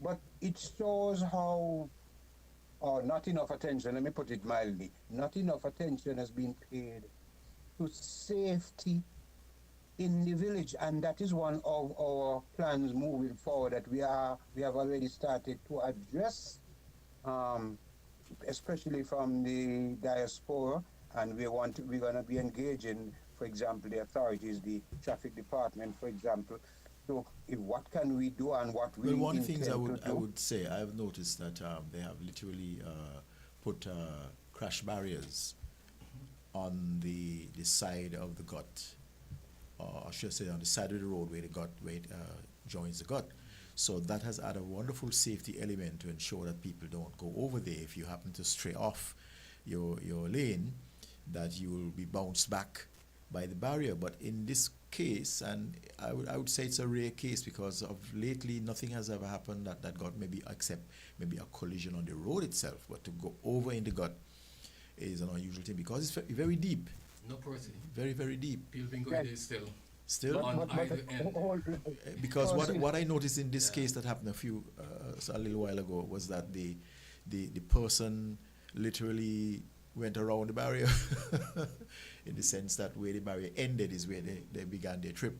But it shows how, or not enough attention, let me put it mildly, not enough attention has been paid to safety in the village, and that is one of our plans moving forward that we have already started to address, especially from the diaspora, and we're going to be engaging, for example, the authorities, the traffic department, for example. So, what can we do and what we Well, one intend thing to I do? would say, I've noticed that they have literally put crash barriers on the side of the gut, or I should say on the side of the road where it joins the gut. So that has added a wonderful safety element to ensure that people don't go over there. If you happen to stray off your lane, that you will be bounced back by the barrier. But in this case, and I would say it's a rare case because of lately nothing has ever happened that got maybe except maybe a collision on the road itself. But to go over in the gut is an unusual thing because it's very, very deep. No porosity. Very, very deep. People been going there still. Still, on either end. because what I noticed in this case that happened a little while ago was that the person literally went around the barrier in the sense that where the barrier ended is where they began their trip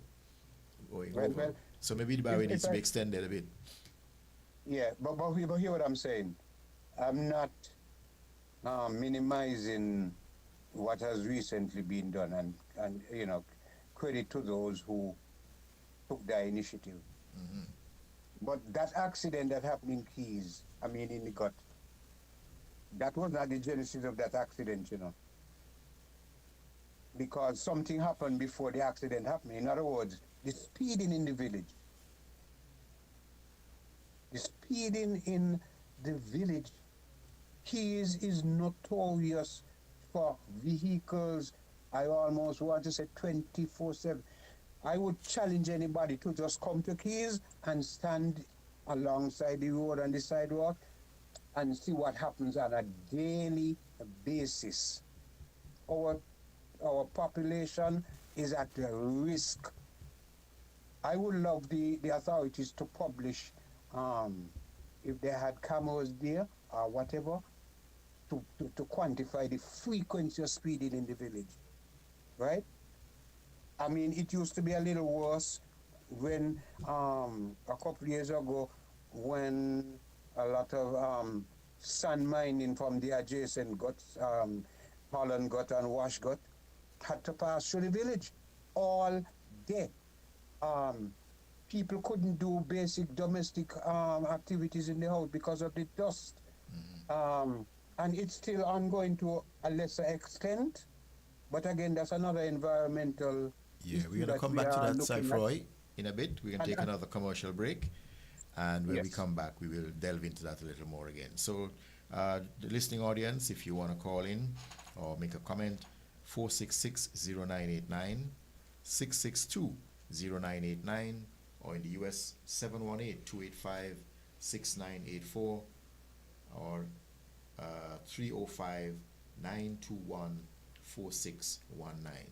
going over. Well, so maybe the barrier needs to be extended a bit. Yeah, but hear what I'm saying. I'm not minimizing what has recently been done, and credit to those who took the initiative. But that accident that happened in Keys, in the gut, that was not the genesis of that accident, because something happened before the accident happened. In other words, the speeding in the village. The speeding in the village, Keys is notorious for vehicles I almost want to say 24/7. I would challenge anybody to just come to Keys and stand alongside the road and the sidewalk and see what happens on a daily basis. Our population is at risk. I would love the authorities to publish if they had cameras there or whatever to quantify the frequency of speeding in the village, right? I mean, it used to be a little worse when a couple of years ago when a lot of sand mining from the adjacent guts, Holland Gut and Wash Gut, had to pass through the village all day. People couldn't do basic domestic activities in the house because of the dust. And it's still ongoing to a lesser extent. But again, that's another environmental Yeah, issue we're going to that come we back to are that, looking at. Cyfroy, in a bit. We're going to take And- another commercial break. And when we Yes. come back, we will delve into that a little more again. So, the listening audience, if you want to call in or make a comment, 466-0989, 662-0989, or in the US, 718-285-6984, or 305-921-4619.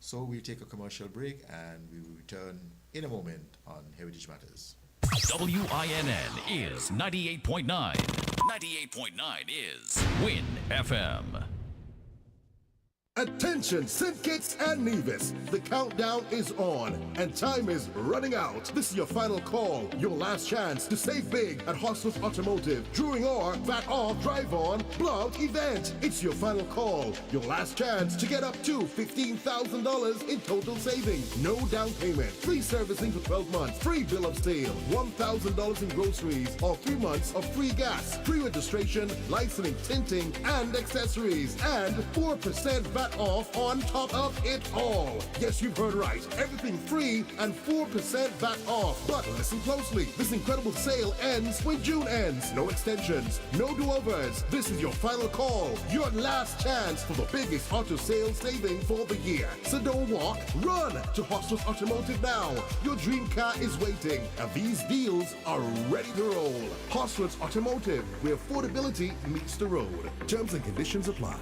So we'll take a commercial break and we will return in a moment on Heritage Matters. WINN is 98.9. 98.9 is Win FM. Attention, St. Kitts and Nevis. The countdown is on and time is running out. This is your final call, your last chance to save big at Hostos Automotive during our VAT Off Drive On Blowout event. It's your final call, your last chance to get up to $15,000 in total savings. No down payment, free servicing for 12 months, free bill of sale, $1,000 in groceries, or 3 months of free gas, free registration, licensing, tinting, and accessories, and 4% VAT off on top of it all. Yes, you've heard right. Everything free and 4% VAT off. But listen closely. This incredible sale ends when June ends. No extensions, no do-overs. This is your final call. Your last chance for the biggest auto sales saving for the year. So don't walk, run to Hostos Automotive now. Your dream car is waiting, and these deals are ready to roll. Hostos Automotive, where affordability meets the road. Terms and conditions apply.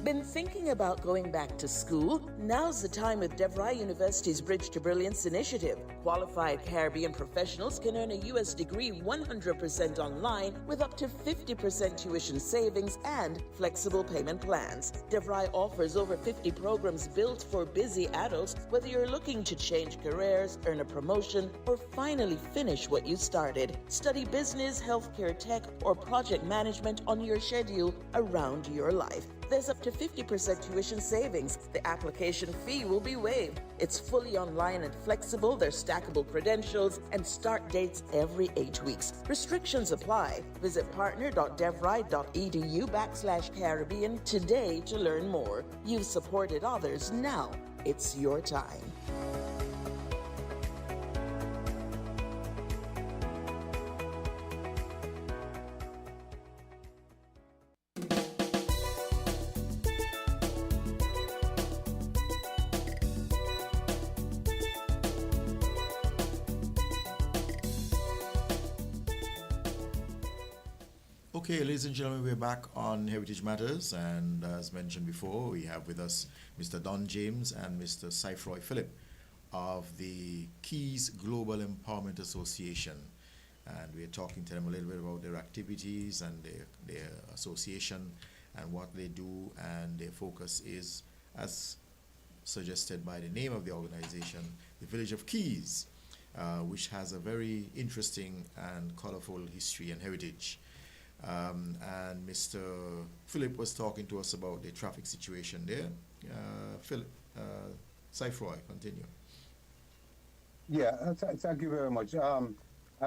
Been thinking about going back to school? Now's the time with DeVry University's Bridge to Brilliance initiative. Qualified Caribbean professionals can earn a U.S. degree 100% online with up to 50% tuition savings and flexible payment plans. DeVry offers over 50 programs built for busy adults, whether you're looking to change careers, earn a promotion, or finally finish what you started. Study business, healthcare tech, or project management on your schedule around your life. There's up to 50% tuition savings. The application fee will be waived. It's fully online and flexible. There's stackable credentials and start dates every 8 weeks. Restrictions apply. Visit partner.devry.edu/Caribbean today to learn more. You've supported others. Now it's your time. Okay, ladies and gentlemen, we're back on Heritage Matters, and as mentioned before, we have with us Mr. Don James and Mr. Cyfroy Phillip of the Keys Global Empowerment Association, and we're talking to them a little bit about their activities and their association and what they do, and their focus is, as suggested by the name of the organization, the Village of Keys, which has a very interesting and colorful history and heritage. And Mr. Phillip was talking to us about the traffic situation there. Philip, Cyfroy, continue. Yeah, thank you very much. I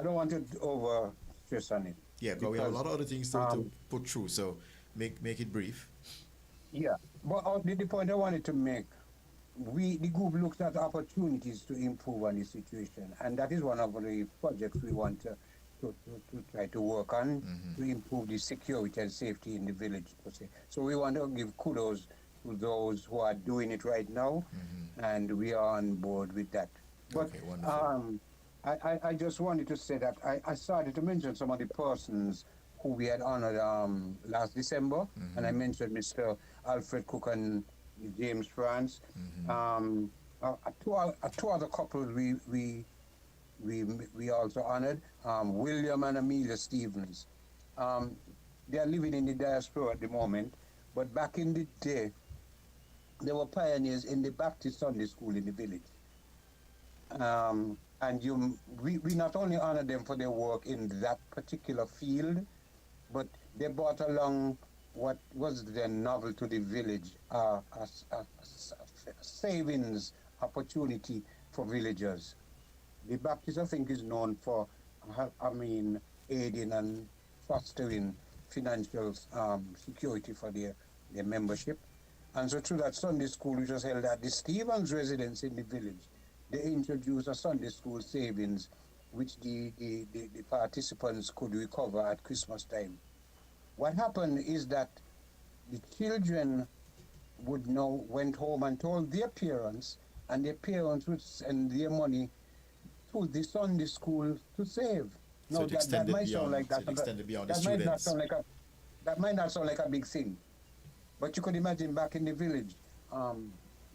don't want to over stress on it. Yeah, because we have a lot of other things to put through, so make it brief. Yeah, but the point I wanted to make, the group looks at opportunities to improve on the situation, and that is one of the projects we want to to try to work on to improve the security and safety in the village per se. So we want to give kudos to those who are doing it right now, and we are on board with that. But Okay, wonderful. I just wanted to say that I started to mention some of the persons who we had honored last December, and I mentioned Mr. Alfred Cook and James France. Two other couples we also honored, William and Amelia Stevens. They are living in the diaspora at the moment, but back in the day, they were pioneers in the Baptist Sunday School in the village. And we not only honor them for their work in that particular field, but they brought along what was then novel to the village, a savings opportunity for villagers. The Baptist, I think, is known for, aiding and fostering financial security for their membership. And so through that Sunday school, which was held at the Stevens residence in the village, they introduced a Sunday school savings, which the participants could recover at Christmas time. What happened is that the children went home and told their parents, and their parents would send their money to the Sunday school to save. So That might sound like that. So it extended beyond the that might not students. sound like that might not sound like a big thing, but you could imagine back in the village,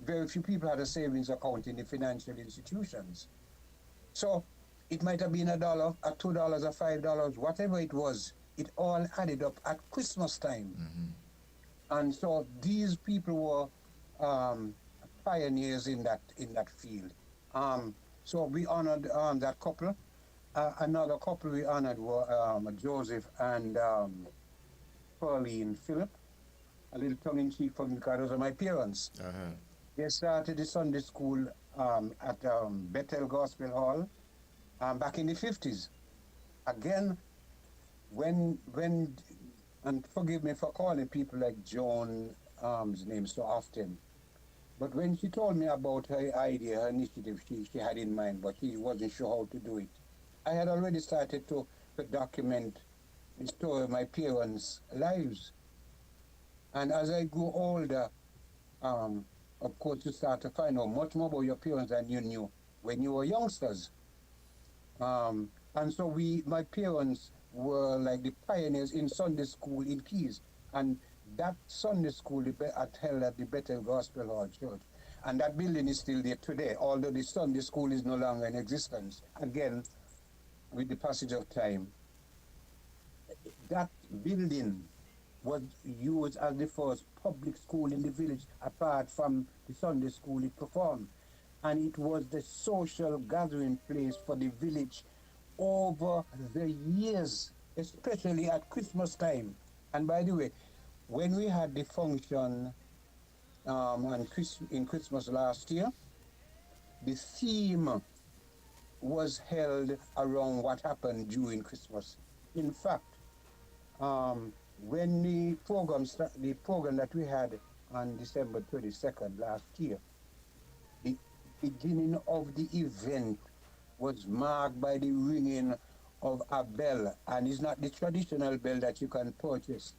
very few people had a savings account in the financial institutions. So it might have been $1, $2, or $5, whatever it was. It all added up at Christmas time. And so these people were pioneers in that field. So we honored that couple. Another couple we honored were Joseph and Pauline Phillip. A little tongue-in-cheek for me because those are my parents. They started the Sunday school at Bethel Gospel Hall back in the 50s. Again, when and forgive me for calling people like Joan's name so often, but when she told me about her idea, her initiative she had in mind, but she wasn't sure how to do it, I had already started to document the story of my parents' lives. And as I grew older, of course, you start to find out much more about your parents than you knew when you were youngsters. And so my parents were like the pioneers in Sunday school in Keys. And that Sunday school held at the Bethel Gospel Hall Church. And that building is still there today, although the Sunday school is no longer in existence. Again, with the passage of time, that building was used as the first public school in the village, apart from the Sunday school it performed. And it was the social gathering place for the village over the years, especially at Christmas time. And by the way, when we had the function in Christmas last year, the theme was held around what happened during Christmas. In fact, when the program that we had on December 22nd last year, the beginning of the event was marked by the ringing of a bell, and it's not the traditional bell that you can purchase.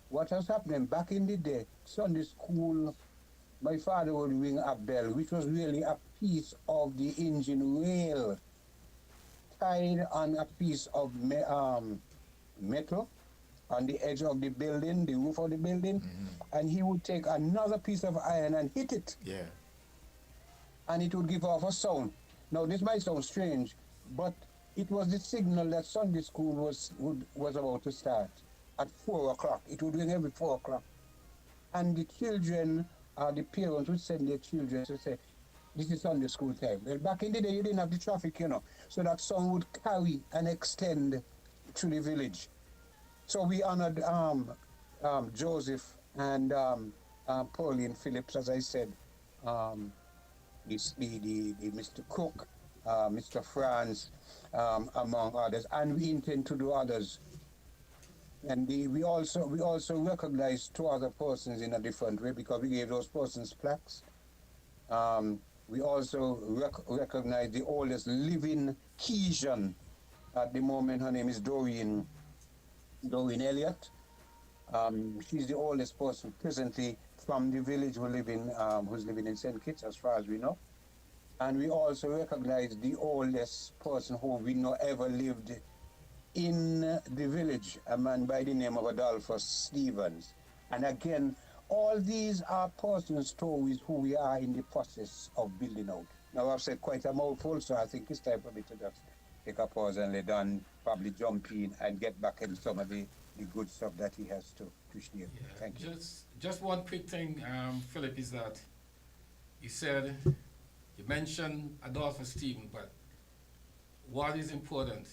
What was happening back in the day, Sunday school, my father would ring a bell, which was really a piece of the engine rail tied on a piece of metal on the edge of the building, the roof of the building, and he would take another piece of iron and hit it. Yeah. And it would give off a sound. Now, this might sound strange, but it was the signal that Sunday school was about to start at 4 o'clock. It would ring every 4 o'clock. And the children, the parents would send their children to say, this is Sunday school time. Well, back in the day, you didn't have the traffic, so that song would carry and extend through the village. So we honored Joseph and Pauline Phillips, as I said, the Mr. Cook, Mr. France, among others, and we intend to do others. And we also recognize 2 other persons in a different way because we gave those persons plaques. We also recognize the oldest living Keysian At the moment, her name is Doreen Elliott. She's the oldest person presently from the village who's living in St. Kitts, as far as we know. And we also recognize the oldest person who we know ever lived in the village, a man by the name of Adolphus Stevens. And again, all these are personal stories who we are in the process of building out. Now, I've said quite a mouthful, so I think it's time for me to just take a pause and let Dan probably jump in and get back in some of the good stuff that he has to share. Yeah, Thank you. Just one quick thing, Philip, is that you said, you mentioned Adolphus Stephen, but what is important,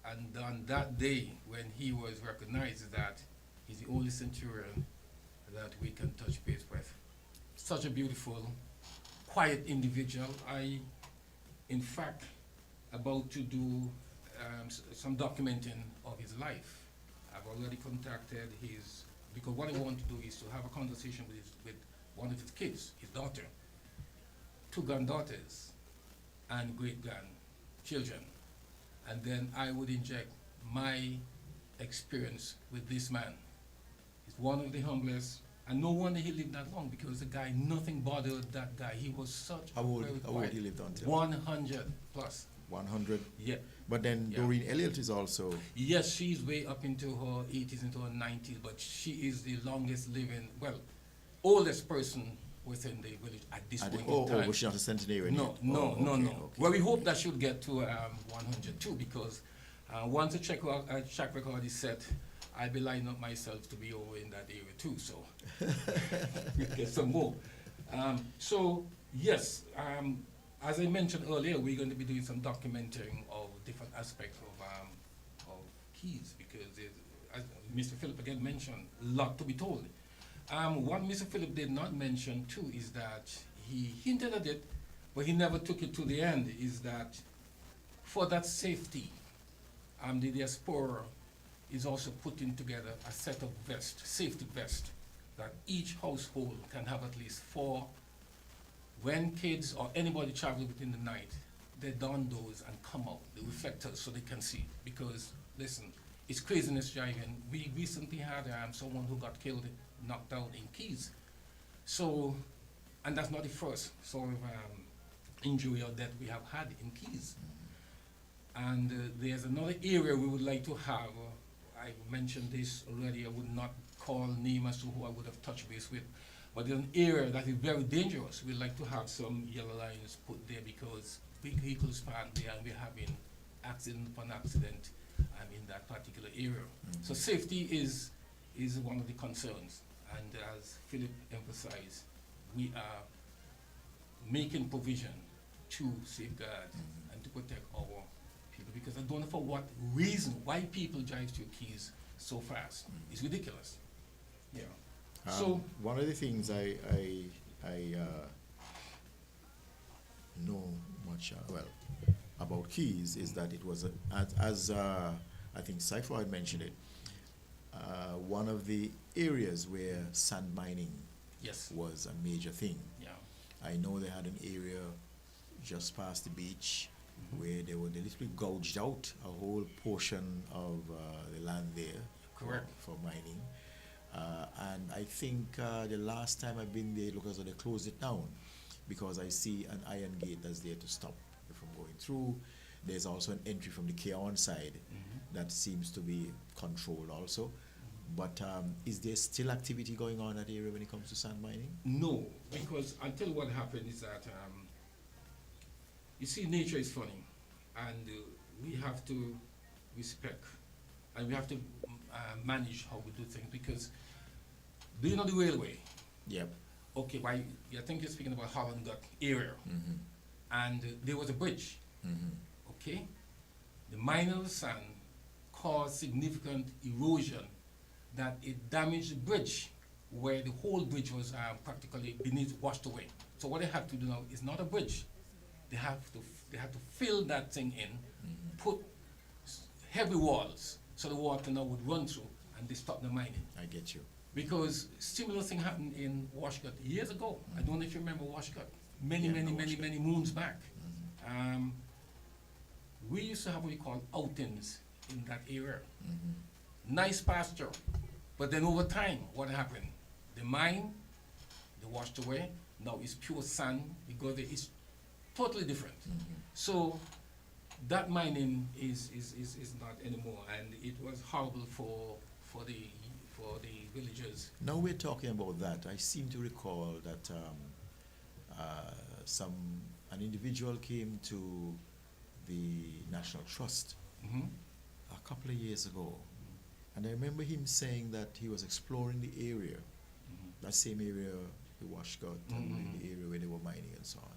and on that day when he was recognized, is that he's the only centurion that we can touch base with. Such a beautiful, quiet individual. In fact, about to do some documenting of his life. I've already contacted because what I want to do is to have a conversation with one of his kids, his daughter, 2 granddaughters, and great-grandchildren. And then I would inject my experience with this man. He's one of the humblest, and no wonder he lived that long, because the guy, nothing bothered that guy. He was such How old he lived until? 100 plus. 100? Yeah. But then Yeah. Doreen Elliott is also... Yes, she's way up into her 80s, into her 90s, but she is the longest living, oldest person within the village at this point in time. Oh, was she not a centenarian? No. Okay. Well, we hope that she'll get to 100 too, because once a track record is set, I'll be lining up myself to be over in that area too, so we'll get some more. So, yes, as I mentioned earlier, we're going to be doing some documenting of different aspects of Keys, because as Mr. Philip again mentioned, a lot to be told. What Mr. Philip did not mention too is that he hinted at it, but he never took it to the end, is that for that safety, the diaspora is also putting together a set of safety vests, that each household can have at least 4. When kids or anybody travel within the night, they don those and come out, the reflectors, so they can see. Because, listen, it's craziness driving. We recently had someone who got killed, knocked out in Keys. So, and that's not the first sort of injury or death we have had in Keys. And there's another area we would like to have. I mentioned this already. I would not call name as to who I would have touched base with. But there's an area that is very dangerous. We'd like to have some yellow lines put there, because big vehicles parked there and we're having accident upon accident in that particular area. So safety is one of the concerns. And as Philip emphasized, we are making provision to safeguard and to protect our people, because I don't know for what reason why people drive through Keys so fast. It's ridiculous. Yeah. So one of the things I know much about Keys is that it was as I think Cypher had mentioned it, one of the areas where sand mining was a major thing. Yeah. I know they had an area just past the beach where they literally gouged out a whole portion of the land there. Correct. For mining. And I think the last time I've been there, it looks as though they closed it down, because I see an iron gate that's there to stop you from going through. There's also an entry from the K1 side that seems to be controlled also. But is there still activity going on in that area when it comes to sand mining? No, because I'll tell you what happened is that, you see, nature is funny, and we have to respect, and we have to manage how we do things, because do you know the railway? Yep. Okay, I think you're speaking about Holland Gut area, and there was a bridge, okay? The mining of the sand caused significant erosion, that it damaged the bridge, where the whole bridge was practically beneath, washed away. So what they have to do now is not a bridge. They have to fill that thing in, put heavy walls, so the water now would run through, and they stop the mining. I get you. Because similar thing happened in Washcut years ago. I don't know if you remember Washcut. Many moons back. we used to have what we call outings in that area. Nice pasture. But then over time, what happened? The mine, they washed away. Now it's pure sand because it's totally different. So that mining is not anymore, and it was horrible for the villagers. Now we're talking about that. I seem to recall that an individual came to the National Trust a couple of years ago, and I remember him saying that he was exploring the area, that same area, the Washcut, and the area where they were mining and so on.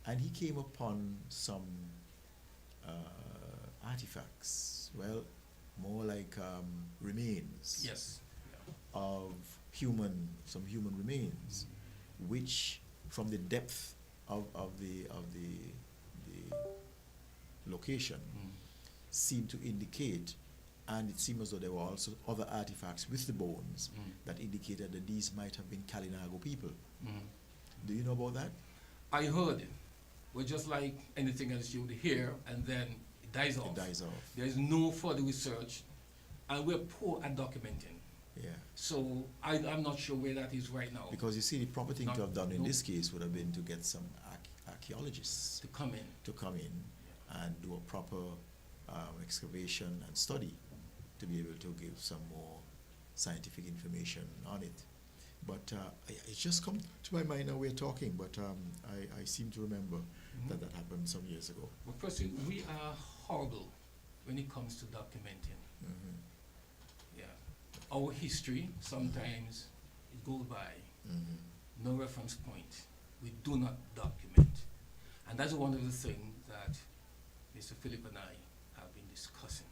And he came upon some artifacts, well, more like remains. Yes. Of some human remains, which from the depth of the location seemed to indicate, and it seemed as though there were also other artifacts with the bones that indicated that these might have been Kalinago people. Do you know about that? I heard it. Well, just like anything else you would hear, and then it dies off. It dies off. There is no further research, and we're poor at documenting. Yeah. So I'm not sure where that is right now. Because you see, the proper thing to have done in this case would have been to get some archaeologists to come in and do a proper excavation and study to be able to give some more scientific information on it. But it just come to my mind now we're talking, but I seem to remember that happened some years ago. Well, firstly, we are horrible when it comes to documenting. Yeah. Our history, sometimes it goes by. No reference point. We do not document. And that's one of the things that Mr. Philip and I have been discussing.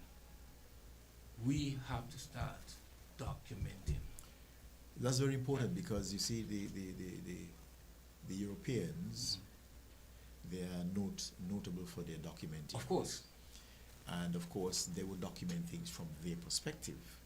We have to start documenting. That's very important because you see the Europeans, they are notable for their documenting. Of course. And of course they will document things from their perspective.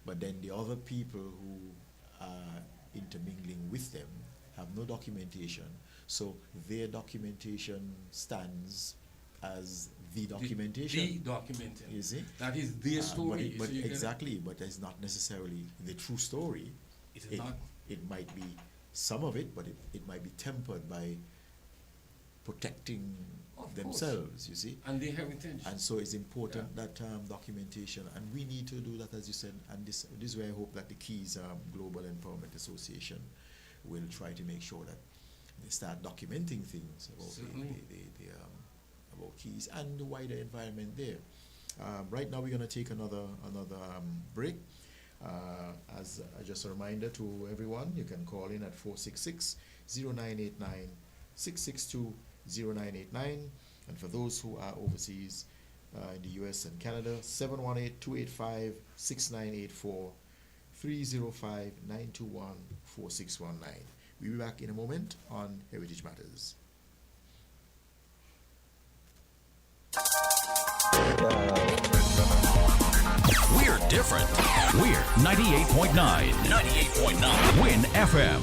But then the other people who are intermingling with them have no documentation, so their documentation stands as the documentation. The documenting. You see? That is their story. But exactly, but it's not necessarily the true story. It not. It might be some of it, but it might be tempered by protecting themselves, you see. And their heritage. And so it's important that documentation, and we need to do that, as you said, and this is where I hope that the Keys Global Empowerment Association will try to make sure that they start documenting things about about Keys and the wider environment there. Right now we're going to take another break. As just a reminder to everyone, you can call in at 466-0989, 662-0989, and for those who are overseas in the US and Canada, 718-285-6984, 305-921-4619. We'll be back in a moment on Heritage Matters. We're different. We're 98.9. 98.9. Win FM.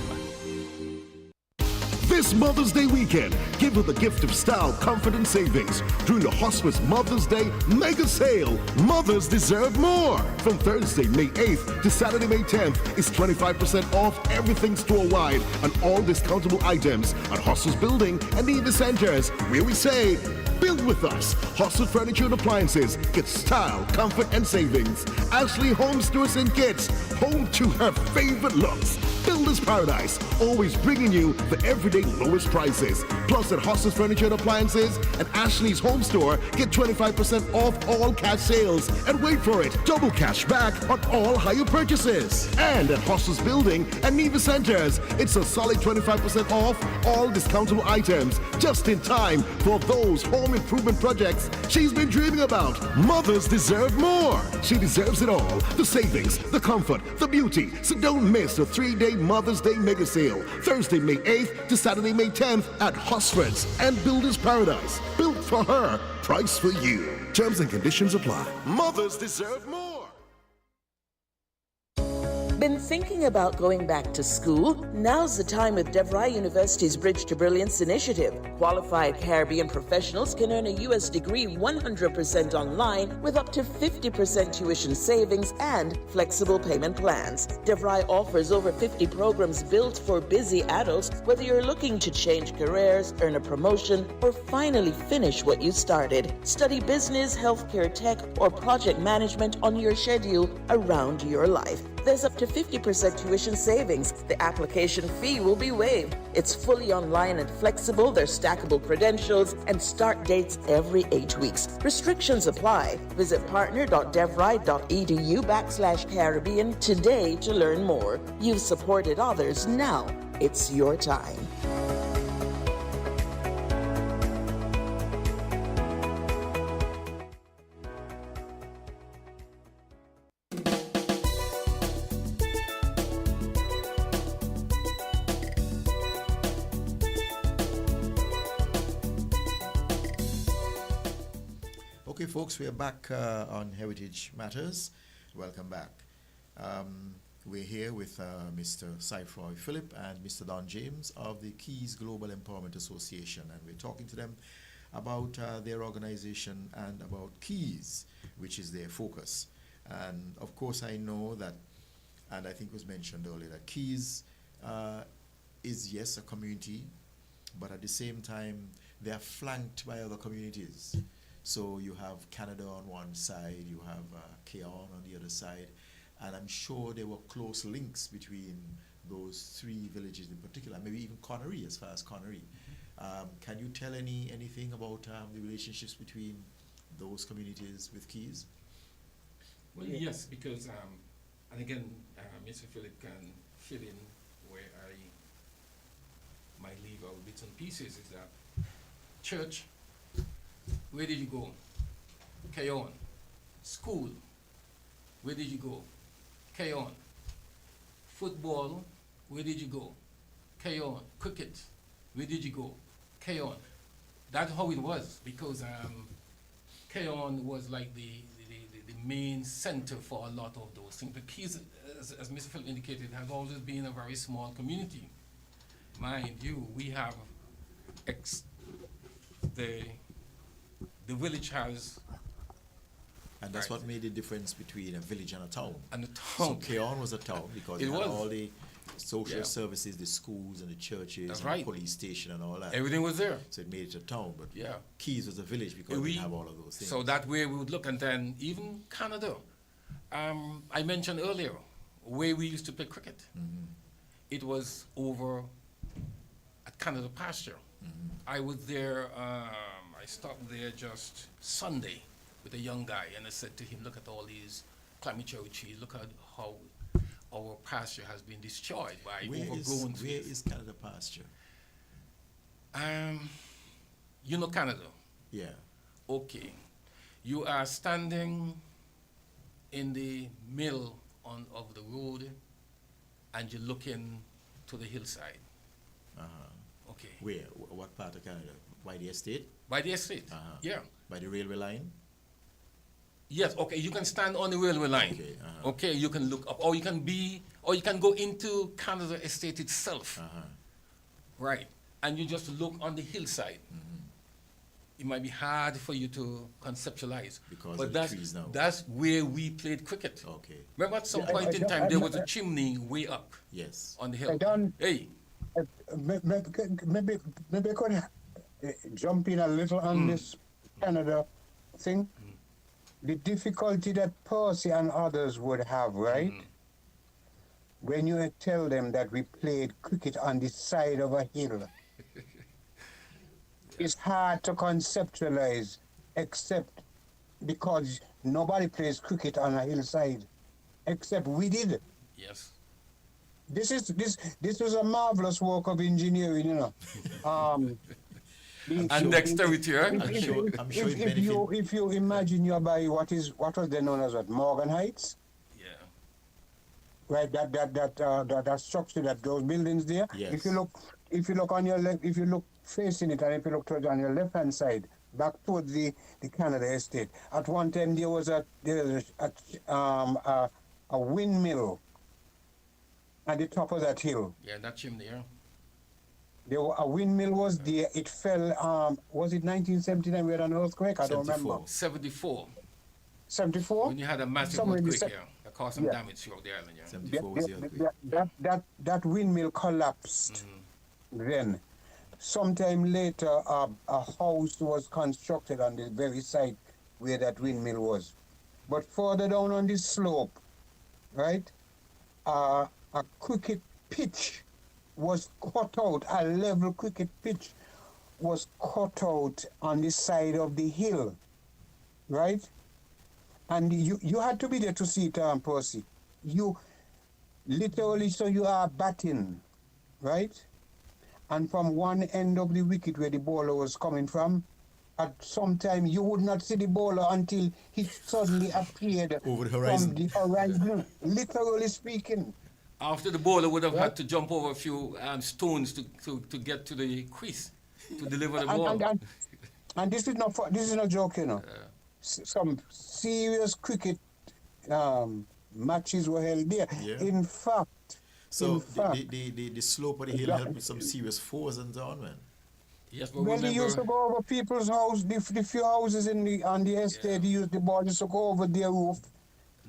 This Mother's Day weekend, give her the gift of style, comfort, and savings during the Hospice Mother's Day mega sale. Mothers deserve more. From Thursday, May 8th to Saturday, May 10th is 25% off everything store-wide and all discountable items at Hospice Building and Neva Centers, where we say, build with us. Hospice Furniture and Appliances. Get style, comfort, and savings. Ashley Home Stores and Kits. Home to her favorite looks. Builder's Paradise. Always bringing you the everyday lowest prices. Plus at Hospice Furniture and Appliances and Ashley's Home Store, get 25% off all cash sales. And wait for it, double cash back on all higher purchases. And at Hospice Building and Neva Centers, it's a solid 25% off all discountable items. Just in time for those home improvement projects she's been dreaming about. Mothers deserve more. She deserves it all. The savings, the comfort, the beauty. So don't miss the 3-day Mother's Day mega sale. Thursday, May 8th to Saturday, May 10th at Hosford's and Builder's Paradise. Built for her, price for you. Terms and conditions apply. Mothers deserve more. Been thinking about going back to school? Now's the time with DeVry University's Bridge to Brilliance initiative. Qualified Caribbean professionals can earn a U.S. degree 100% online with up to 50% tuition savings and flexible payment plans. DeVry offers over 50 programs built for busy adults, whether you're looking to change careers, earn a promotion, or finally finish what you started. Study business, healthcare, tech, or project management on your schedule around your life. There's up to 50% tuition savings. The application fee will be waived. It's fully online and flexible. There's stackable credentials and start dates every 8 weeks. Restrictions apply. Visit partner.devry.edu/Caribbean today to learn more. You've supported others. Now it's your time. Okay, folks, we are back on Heritage Matters. Welcome back. We're here with Mr. Sifroy Phillip and Mr. Don James of the Keys Global Empowerment Association, and we're talking to them about their organization and about Keys, which is their focus. And of course, I know that, and I think it was mentioned earlier, that Keys is, yes, a community, but at the same time, they are flanked by other communities. So you have Canada on one side, you have Keon on the other side, and I'm sure there were close links between those three villages in particular, maybe even Connery, as far as Connery. Can you tell anything about the relationships between those communities with Keys? Well, yes, because, and again, Mr. Phillip can fill in where I might leave out bits and pieces, is that church, where did you go? Keon. School, where did you go? Keon. Football, where did you go? Keon. Cricket, where did you go? Keon. That's how it was, because Keon was like the main center for a lot of those things. But Keys, as Mr. Phil indicated, has always been a very small community. Mind you, we have the village has. And that's what made the difference between a village and a town. And a town. So Keon was a town because it had was. all the social services, the schools and the churches, That's and right. the police station and all that. Everything was there. So it made it a town, but Yeah. Keys was a village because we have all of those things. So that way we would look, and then even Canada. I mentioned earlier where we used to play cricket. Mm-hmm. It was over at Canada Pasture. Mm-hmm. I was there, I stopped there just Sunday with a young guy, and I said to him, look at all these climate change trees, look at how our pasture has been destroyed by overgrown trees. Where is Canada Pasture? You know Canada? Yeah. Okay. You are standing in the middle of the road, and you're looking to the hillside. Uh-huh. Okay. Where? What part of Canada? By the estate? By the estate. Uh-huh. Yeah. By the railway line? Yes. Okay. You can stand on the railway line. Okay. Uh-huh. Okay. You can look up, or you can go into Canada Estate itself. Uh-huh. Right. And you just look on the hillside. Mm-hmm. It might be hard for you to conceptualize. Because but of the trees now. That's where we played cricket. Okay. Remember at some point in time, there was a chimney way up. Yes. On the hill. Hey. Maybe I could jump in a little on this Canada thing. The difficulty that Percy and others would have, right? When you tell them that we played cricket on the side of a hill. It's hard to conceptualize, except because nobody plays cricket on a hillside, except we did. Yes. This was a marvelous work of engineering, you know. And dexterity, right? If you imagine you're by what was then known as Morgan Heights. Yeah. Right, that structure, those buildings there. Yes. If you look on your left, if you look facing it, and if you look towards on your left hand side, back towards the Canada Estate. At one time there was a windmill at the top of that hill. Yeah, that chimney, yeah. There a windmill was there. It fell. Was it 1979? We had an earthquake. I don't remember. 74. 74. When you had a massive Somewhere in the earthquake, yeah, that caused some yeah. damage throughout the island, yeah. 74 was the earthquake. That windmill collapsed. Then, sometime later, a house was constructed on the very site where that windmill was. But further down on this slope, right, a cricket pitch was cut out. A level cricket pitch was cut out on the side of the hill, right? And you had to be there to see it, Percy. You literally, so you are batting, right? And from one end of the wicket where the bowler was coming from, at some time you would not see the bowler until he suddenly appeared over the horizon. From the horizon, literally speaking. After the bowler would have had to jump over a few stones to get to the crease to deliver the ball. And this is not joke, you know. Some serious cricket matches were held there. Yeah. In fact, so the slope of the hill had some serious falls and so on, man. Yes, but well, they used to go over people's house, the few houses on the estate. They used the ball just to go over their roof.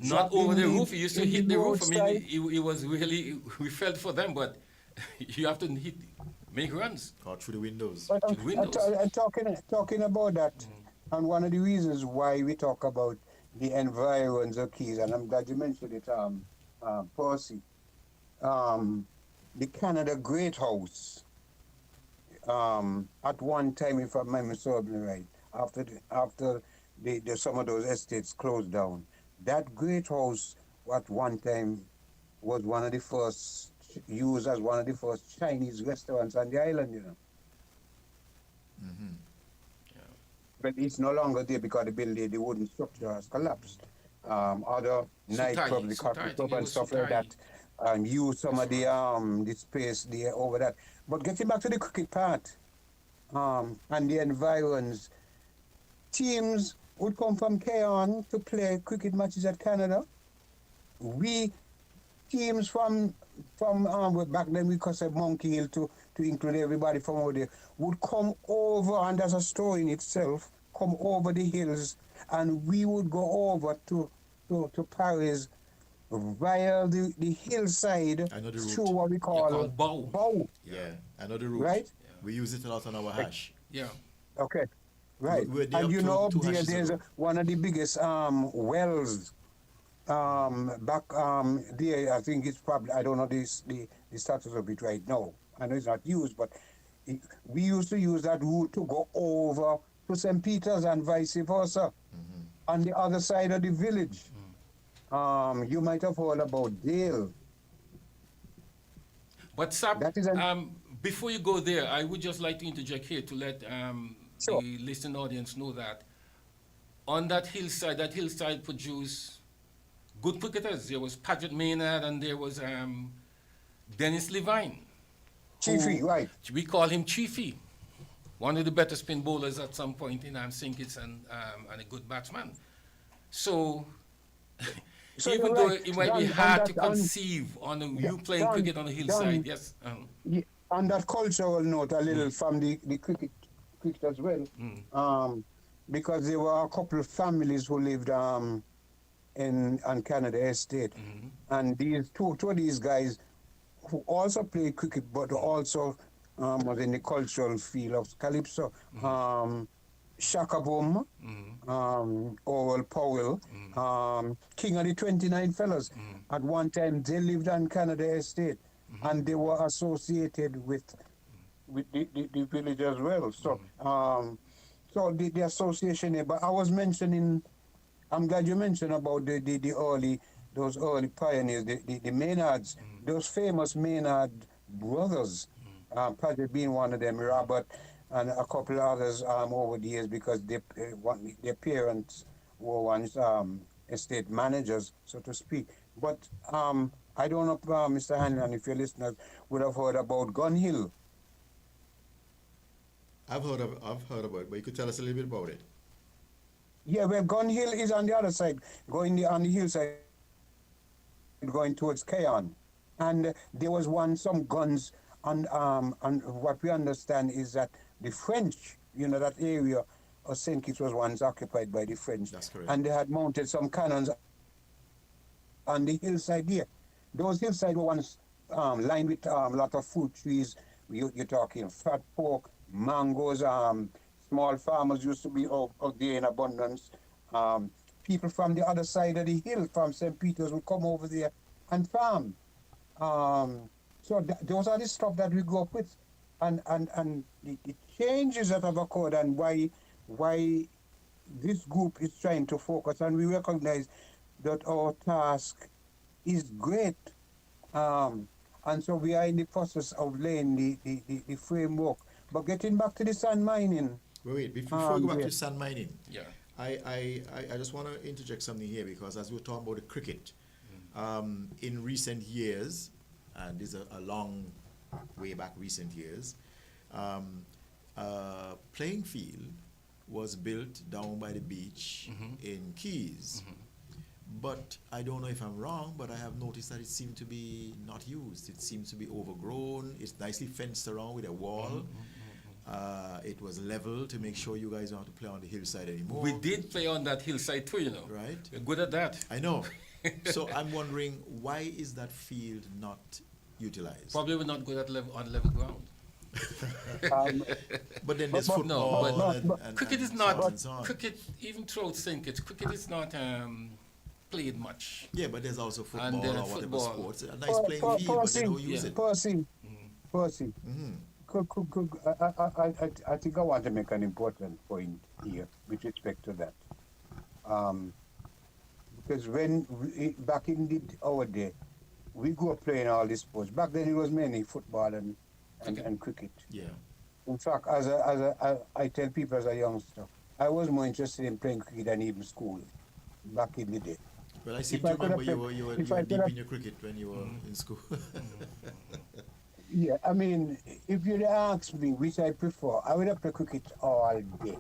Not over the roof. He used to hit the roof. I mean, it was really, we felt for them, but you have to make runs. Or through the windows. But, talking about that, and one of the reasons why we talk about the environs of Keys, and I'm glad you mentioned it, Percy, the Canada Great House, at one time, if I remember right, after some of those estates closed down, that Great House at one time was one of the first, used as one of the first Chinese restaurants on the island, you know. Mm-hmm. Yeah. But it's no longer there because the wooden structure has collapsed. Other nightclubs, the coffee club and stuff like that, use some of the space there over that. But getting back to the cricket part, and the environs, teams would come from Cairn to play cricket matches at Canada. Teams from back then we could say Monkey Hill to include everybody from over there, would come over, and that's a story in itself, come over the hills, and we would go over to Paris via the hillside through what we call bow. Yeah, another route. Right? Yeah. We use it a lot on our hash. Yeah. Okay. Right. And you know, there's one of the biggest wells back there. I think it's probably, I don't know the status of it right now. I know it's not used, but we used to use that route to go over to St. Peter's and vice versa. Mm-hmm. On the other side of the village. You might have heard about Dale. But Sab, before you go there, I would just like to interject here to let the listening audience know that on that hillside produced good cricketers. There was Patrick Maynard and there was Dennis Levine. Chiefy, right. We call him Chiefy. One of the better spin bowlers at some point in Sinkits and a good batsman. So even though it might be hard to conceive you playing cricket on the hillside, yes. On that cultural note, a little from the cricket as well, because there were a couple of families who lived on Canada Estate, and these two of these guys who also played cricket, but also was in the cultural field of calypso. Shaka Boom, Oral Powell, King of the 29 Fellas. At one time, they lived on Canada Estate, and they were associated with the village as well. So, so the association there. But I was mentioning, I'm glad you mentioned about those early pioneers, the Maynards, those famous Maynard brothers. Probably being one of them, Robert, and a couple others over the years, because their parents were once estate managers, so to speak. But I don't know, Mr. Hanlon, if your listeners would have heard about Gun Hill. I've heard about it, but you could tell us a little bit about it. Yeah, well, Gun Hill is on the other side, on the hillside, going towards Cairn. And there was some guns, and what we understand is that the French, that area of St. Kitts was once occupied by the French. That's correct. And they had mounted some cannons on the hillside there. Those hillsides were once lined with a lot of fruit trees. You're talking fat pork, mangoes. Small farmers used to be out there in abundance. People from the other side of the hill, from St. Peter's, would come over there and farm. So those are the stuff that we grew up with, and the changes that have occurred, and why this group is trying to focus, and we recognize that our task is great, and so we are in the process of laying the framework. But getting back to the sand mining. Wait, before we go back to sand mining, yeah, I just want to interject something here, because as we were talking about the cricket, in recent years, and this is a long way back recent years, playing field was built down by the beach in Keys. But I don't know if I'm wrong, but I have noticed that it seemed to be not used. It seems to be overgrown. It's nicely fenced around with a wall. It was level to make sure you guys don't have to play on the hillside anymore. We did play on that hillside too, Right. We're good at that. I know. So I'm wondering, why is that field not utilized? Probably we're not good at on level ground. But then there's No, football but cricket and is not, so on. cricket, even throughout St. Kitts, cricket is not played much. Yeah, but there's also football And then or whatever football. sports. A nice playing field, but they don't use it. Percy. I think I want to make an important point here with respect to that. Because back in our day, we grew up playing all these sports. Back then it was mainly football and cricket. Yeah. In fact, I tell people as a youngster, I was more interested in playing cricket than even school back in the day. Well, I seem to remember you were deep in your cricket when you were in school. Yeah, I mean, if you'd ask me which I prefer, I would have played cricket all day.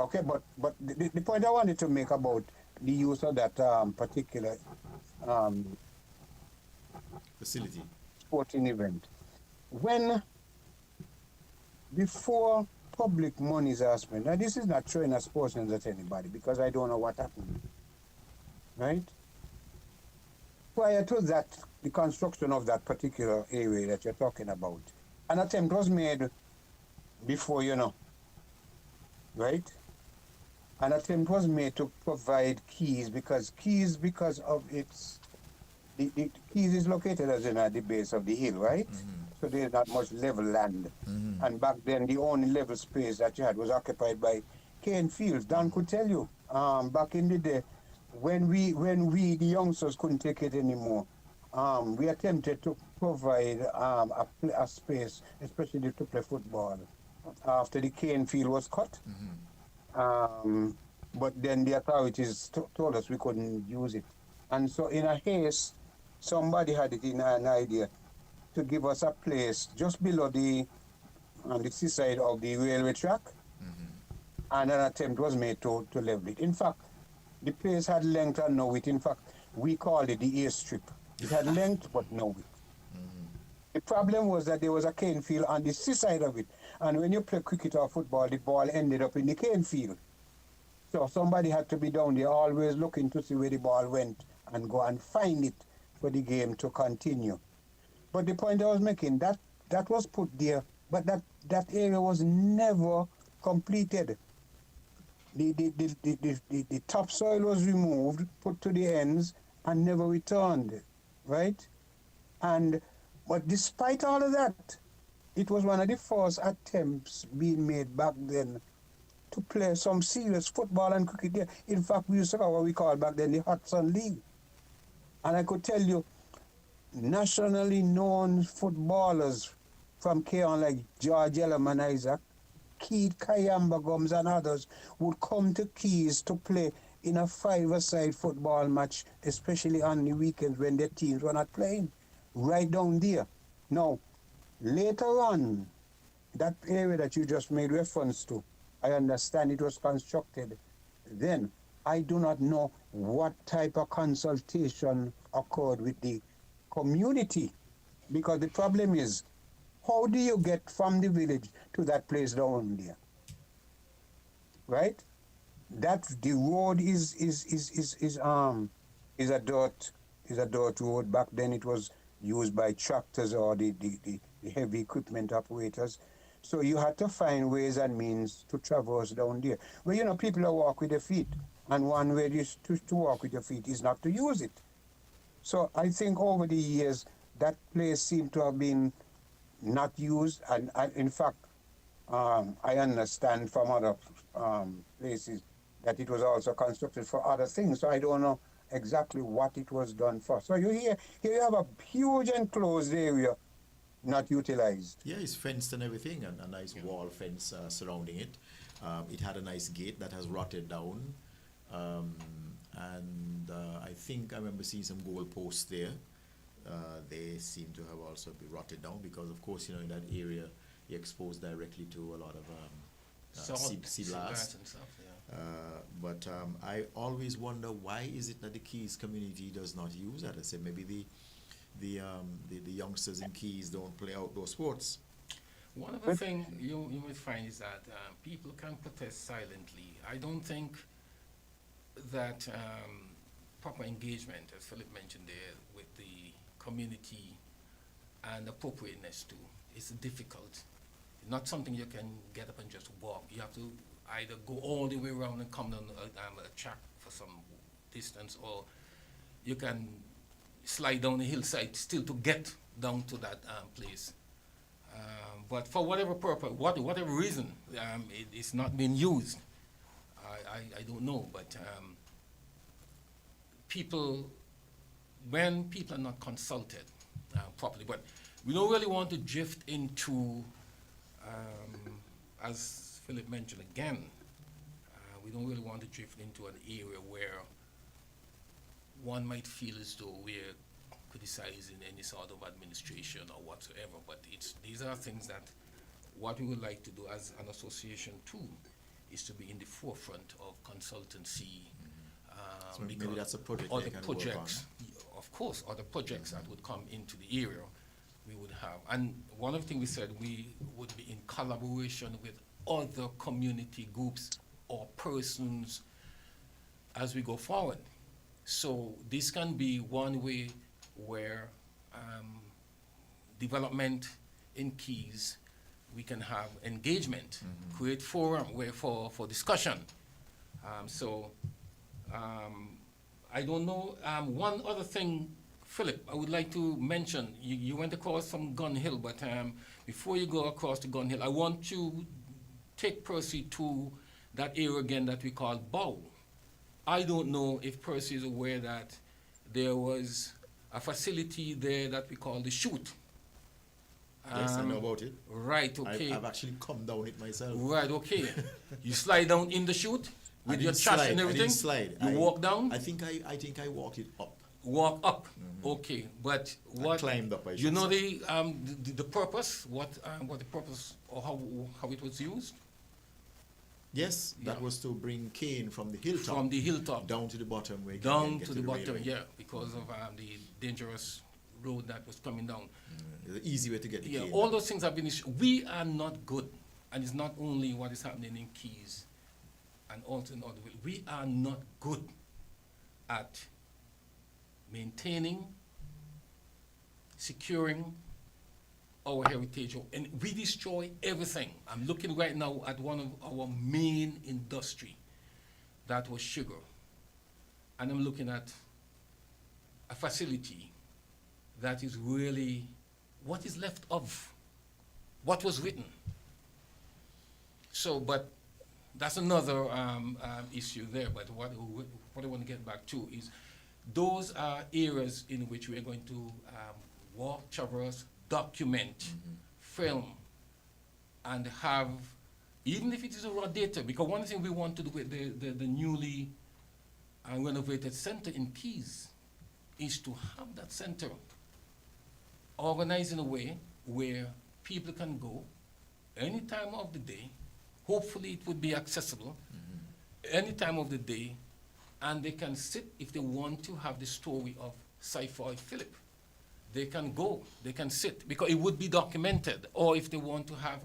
Okay, but the point I wanted to make about the use of that particular facility, sporting event, before public monies are spent, now this is not throwing a sportsman at anybody, because I don't know what happened, right? Prior to that, the construction of that particular area that you're talking about, an attempt was made before, right? An attempt was made to provide Keys, because of its, the Keys is located as in at the base of the hill, right? So there's not much level land. And back then, the only level space that you had was occupied by cane fields. Dan could tell you, back in the day, when we the youngsters couldn't take it anymore, we attempted to provide a space, especially to play football, after the cane field was cut. But then the authorities told us we couldn't use it. And so in a haste, somebody had it in an idea to give us a place just below on the seaside of the railway track. And an attempt was made to level it. In fact, the place had length and no width. In fact, we called it the airstrip. It had length but no width. The problem was that there was a cane field on the seaside of it. And when you play cricket or football, the ball ended up in the cane field. So somebody had to be down there always looking to see where the ball went and go and find it for the game to continue. But the point I was making, that was put there, but that area was never completed. The topsoil was removed, put to the ends, and never returned, right? But despite all of that, it was one of the first attempts being made back then to play some serious football and cricket there. In fact, we used to have what we called back then the Hudson League. And I could tell you, nationally known footballers from K-On like George Ellerman Isaac, Keith Kayamba Gums and others would come to Keys to play in a five-a-side football match, especially on the weekends when their teams were not playing, right down there. Now, later on, that area that you just made reference to, I understand it was constructed then. I do not know what type of consultation occurred with the community, because the problem is, how do you get from the village to that place down there? Right? That the road is a dirt road. Back then it was used by tractors or the heavy equipment operators. So you had to find ways and means to traverse down there. Well, you know, people that walk with their feet, and one way to walk with your feet is not to use it. So I think over the years, that place seemed to have been not used, and in fact, I understand from other places that it was also constructed for other things. So I don't know exactly what it was done for. So here you have a huge enclosed area not utilized. Yeah, it's fenced and everything, and a nice wall fence surrounding it. It had a nice gate that has rotted down, and I think I remember seeing some goal posts there. They seem to have also been rotted down because, of course, you know, in that area you're exposed directly to a lot of sea blast. And stuff, yeah. But I always wonder, why is it that the Keys community does not use that? I say maybe the youngsters in Keys don't play outdoor sports. One of the things you will find is that people can protest silently. I don't think that proper engagement, as Philip mentioned there, with the community and appropriateness too, is difficult. Not something you can get up and just walk. You have to either go all the way around and come down a track for some distance, or you can slide down the hillside still to get down to that place. But for whatever purpose, whatever reason, it's not being used. I don't know, but when people are not consulted properly, but we don't really want to drift into, as Philip mentioned again, we don't really want to drift into an area where one might feel as though we're criticizing any sort of administration or whatsoever, but these are things that what we would like to do as an association too is to be in the forefront of consultancy. So maybe that's a project or they the can work projects, of course, or the projects that would come into the area we would have. And one of the things we said, we would be in collaboration with other community groups or persons as we go forward. So this can be one way where development in Keys, we can have engagement, create forum where for discussion. I don't know, one other thing, Philip, I would like to mention, you went across from Gun Hill, but before you go across to Gun Hill, I want to take Percy to that area again that we call Bow. I don't know if Percy is aware that there was a facility there that we call the Chute. Yes, I know about it. Right, okay. I've actually come down it myself. Right, okay. You slide down in the Chute with your trash and everything? I didn't slide. You walk down? I think I walked it up. Walk up, okay. But what? I climbed up, I you should know say. the purpose, what the purpose, or how it was used? Yes, that was to bring cane from the hilltop. From the hilltop. Down to the bottom where you down can get to the bottom, railway. yeah, because of the dangerous road that was coming down. It's an easy way to get the cane. All those things have been issued. We are not good, and it's not only what is happening in Keys, and also in other ways. We are not good at maintaining, securing our heritage, and we destroy everything. I'm looking right now at one of our main industry, that was sugar, and I'm looking at a facility that is really what is left of what was written. So, but that's another issue there. But what I want to get back to is those are areas in which we are going to walk, traverse, document, film, and have, even if it is a raw data, because one thing we want to do with the newly renovated center in Keys is to have that center organized in a way where people can go any time of the day. Hopefully it would be accessible any time of the day, and they can sit if they want to have the story of Sci-Fi Philip. they can go, they can sit, because it would be documented. Or if they want to have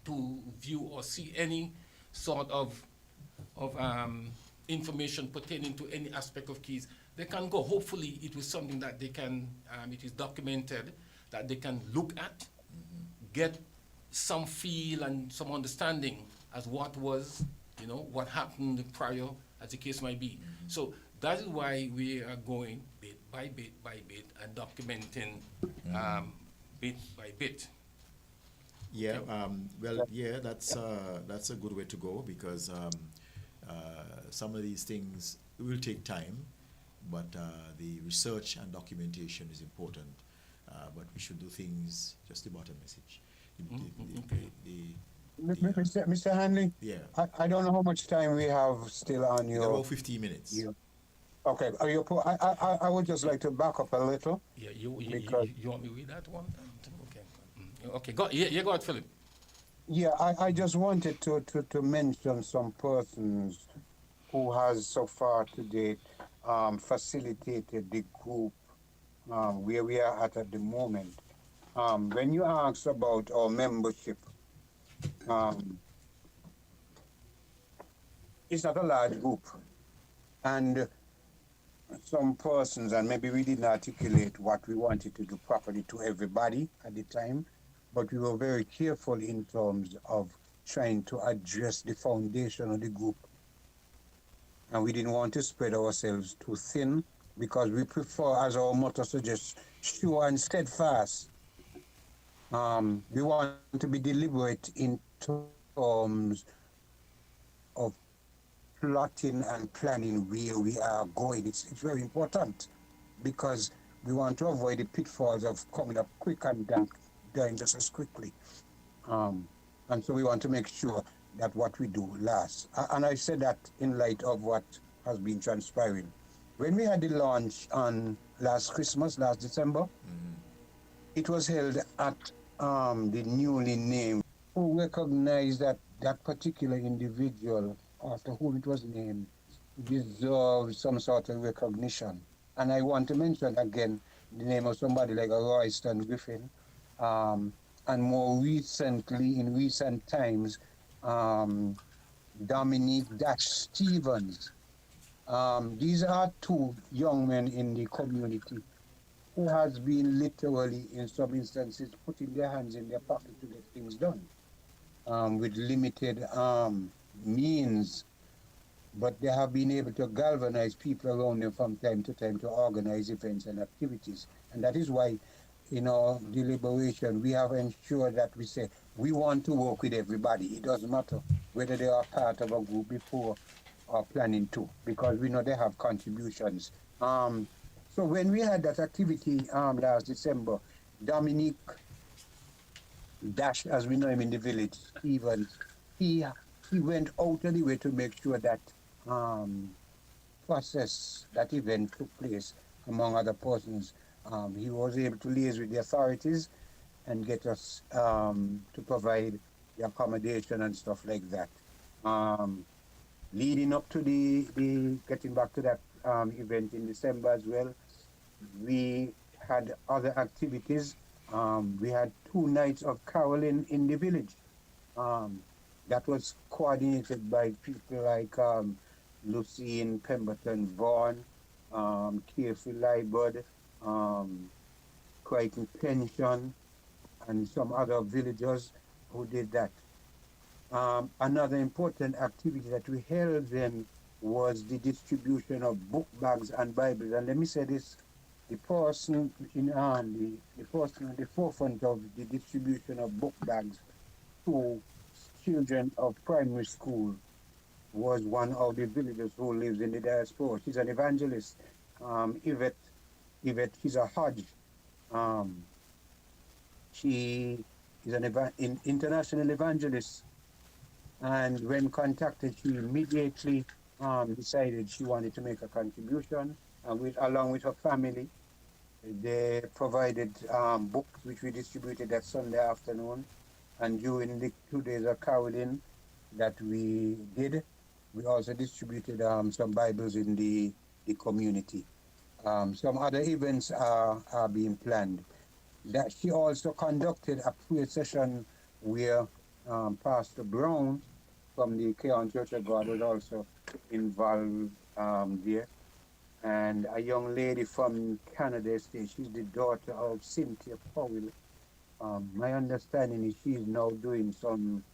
to view or see any sort of information pertaining to any aspect of keys, they can go. Hopefully, it was something that they can, it is documented, that they can look at, get some feel and some understanding as what was, what happened prior, as the case might be. So that is why we are going bit by bit and documenting bit by bit. Yeah, that's a good way to go, because some of these things will take time, but the research and documentation is important. But we should do things, just the bottom message. Mr. Hanley? Yeah. I don't know how much time we have still on your... About 15 minutes. You. Okay. I would just like to back up a little. Yeah, you want me to read that one? Okay. Okay, go ahead, Philip. Yeah, I just wanted to mention some persons who has so far to date facilitated the group where we are at the moment. When you ask about our membership, it's not a large group, and some persons, and maybe we didn't articulate what we wanted to do properly to everybody at the time, but we were very careful in terms of trying to address the foundation of the group. And we didn't want to spread ourselves too thin, because we prefer, as our motto suggests, sure and steadfast. We want to be deliberate in terms of plotting and planning where we are going. It's very important, because we want to avoid the pitfalls of coming up quick and dying just as quickly. And so we want to make sure that what we do lasts. And I said that in light of what has been transpiring. When we had the launch on last December, it was held at the newly named, who recognized that that particular individual after whom it was named deserves some sort of recognition. And I want to mention again the name of somebody like Royston Griffin, and more recently, in recent times, Dominique Stevens. These are two young men in the community who has been literally, in some instances, putting their hands in their pocket to get things done with limited means. But they have been able to galvanize people around them from time to time to organize events and activities. And that is why, in our deliberation, we have ensured that we say we want to work with everybody. It doesn't matter whether they are part of a group before or planning to, because we know they have contributions. So when we had that activity last December, Dominique Dash, as we know him in the village, Stevens, he went out of the way to make sure that that event took place, among other persons. He was able to liaise with the authorities and get us to provide the accommodation and stuff like that. Leading up to the getting back to that event in December as well, we had other activities. We had 2 nights of caroling in the village. That was coordinated by people like Lucine Pemberton Vaughan, Carefree Liebud, Crichton Pension, and some other villagers who did that. Another important activity that we held then was the distribution of book bags and Bibles. And let me say this, the person the person at the forefront of the distribution of book bags to children of primary school was one of the villagers who lives in the diaspora. She's an evangelist, Yvette, she's a Hodge. She is an international evangelist. And when contacted, she immediately decided she wanted to make a contribution. And along with her family, they provided books which we distributed that Sunday afternoon. And during the 2 days of caroling that we did, we also distributed some Bibles in the community. Some other events are being planned. That she also conducted a prayer session where Pastor Brown from the Keon Church of God was also involved there. And a young lady from Canada State, she's the daughter of Cynthia Powell. My understanding is she is now doing some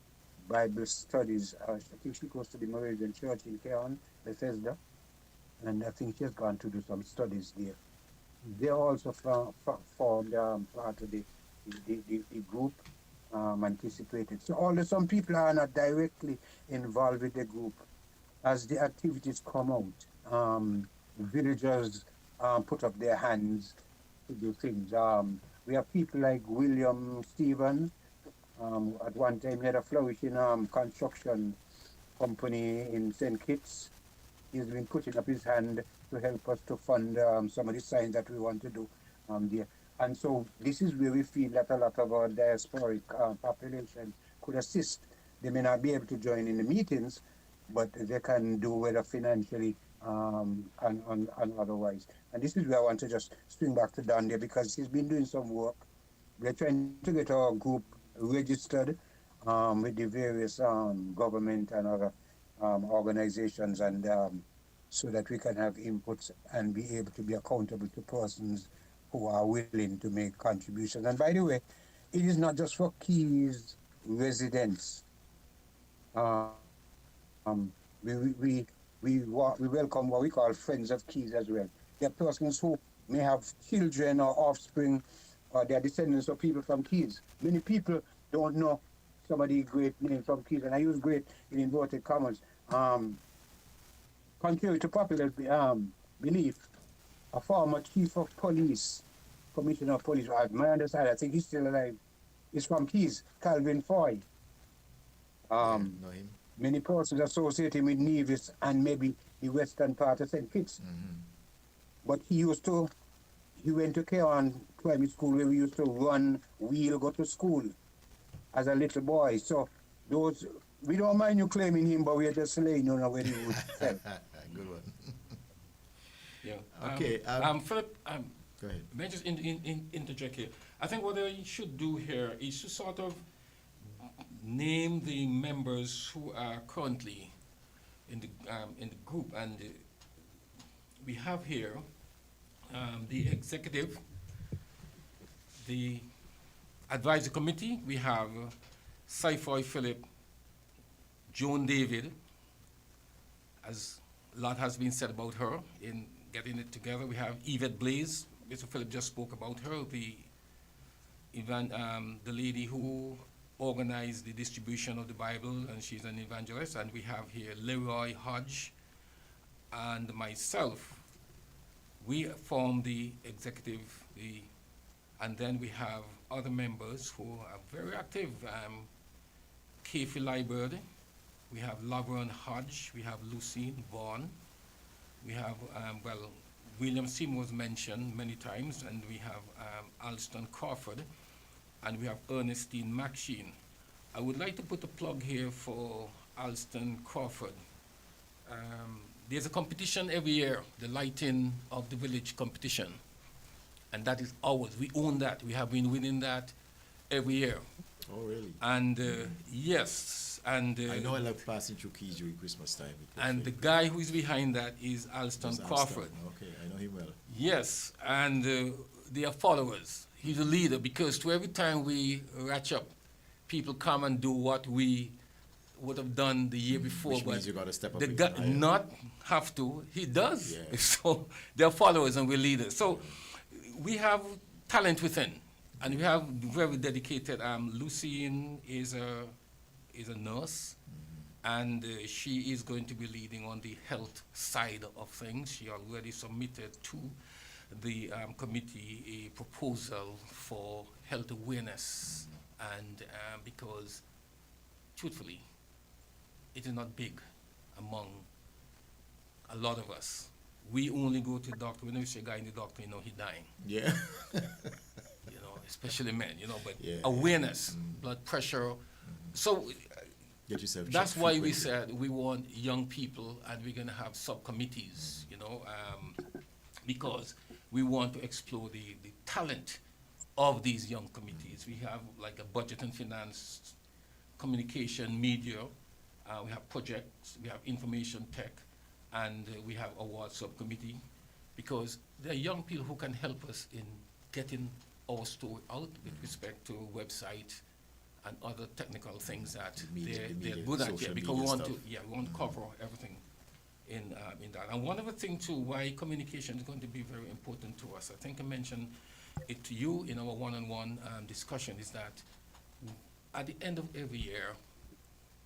Bible studies. I think she goes to the Moravian Church in Keon, Bethesda, and I think she has gone to do some studies there. They also formed part of the group anticipated. So although some people are not directly involved with the group, as the activities come out, villagers put up their hands to do things. We have people like William Stevens. At one time, he had a flourishing construction company in St. Kitts. He's been putting up his hand to help us to fund some of the signs that we want to do there. And so this is where we feel that a lot of our diasporic population could assist. They may not be able to join in the meetings, but they can do whether financially and otherwise. And this is where I want to just swing back to Don there, because he's been doing some work. We're trying to get our group registered with the various government and other organizations, and so that we can have inputs and be able to be accountable to persons who are willing to make contributions. And by the way, it is not just for Keys residents. We welcome what we call friends of Keys as well. There are persons who may have children or offspring, or they are descendants of people from Keys. Many people don't know some of the great names from Keys, and I use great in inverted commas. Contrary to popular belief, a former chief of police, commissioner of police, my understanding, I think he's still alive, is from Keys, Calvin Foy. Know him. Many persons associate him with Nevis and maybe the western part of St. Kitts. But he went to Keon Primary School, where we used to run, wheel, go to school as a little boy. So we don't mind you claiming him, but we are just laying on where he would sell. Good one. Yeah. Okay. Philip, go ahead. may I just interject here? I think what I should do here is to sort of name the members who are currently in the group, and we have here the executive, the advisory committee. We have Saifoy Philip, Joan David, as a lot has been said about her in getting it together. We have Yvette Blaze. Mr. Philip just spoke about her, the lady who organized the distribution of the Bible, and she's an evangelist. And we have here Leroy Hodge and myself. We form the executive, and then we have other members who are very active. Keefe Library, we have Laverne Hodge, we have Lucine Vaughn, we have, William Seymour was mentioned many times, and we have Alston Crawford, and we have Ernestine McSheen. I would like to put a plug here for Alston Crawford. There's a competition every year, the Lighting of the Village competition, and that is ours. We own that. We have been winning that every year. Oh, really? And yes, and I know I love passing through Keys during Christmas time. and the guy who is behind that is Alston Crawford. Okay, I know him well. Yes, and they are followers. He's a leader, because to every time we ratch up, people come and do what we would have done the year before. Which but means you got to step up. the guy not have to, he does. Yeah. So they're followers and we're leaders. So we have talent within, and we have very dedicated. Lucine is a nurse, and she is going to be leading on the health side of things. She already submitted to the committee a proposal for health awareness, and because truthfully, it is not big among a lot of us. We only go to the doctor. When we see a guy in the doctor, you know he's dying. Yeah. You know, especially men, you know, but Yeah. awareness, blood pressure. So Get yourself that's checked why we frequently. said we want young people, and we're going to have subcommittees, you know, because we want to explore the talent of these young committees. We have like a budget and finance, communication, media, we have projects, we have information tech, and we have awards subcommittee, because there are young people who can help us in getting our story out with respect to website and other technical things that they're good at, because we want to cover everything in that. And one other thing too, why communication is going to be very important to us, I think I mentioned it to you in our one-on-one discussion, is that at the end of every year,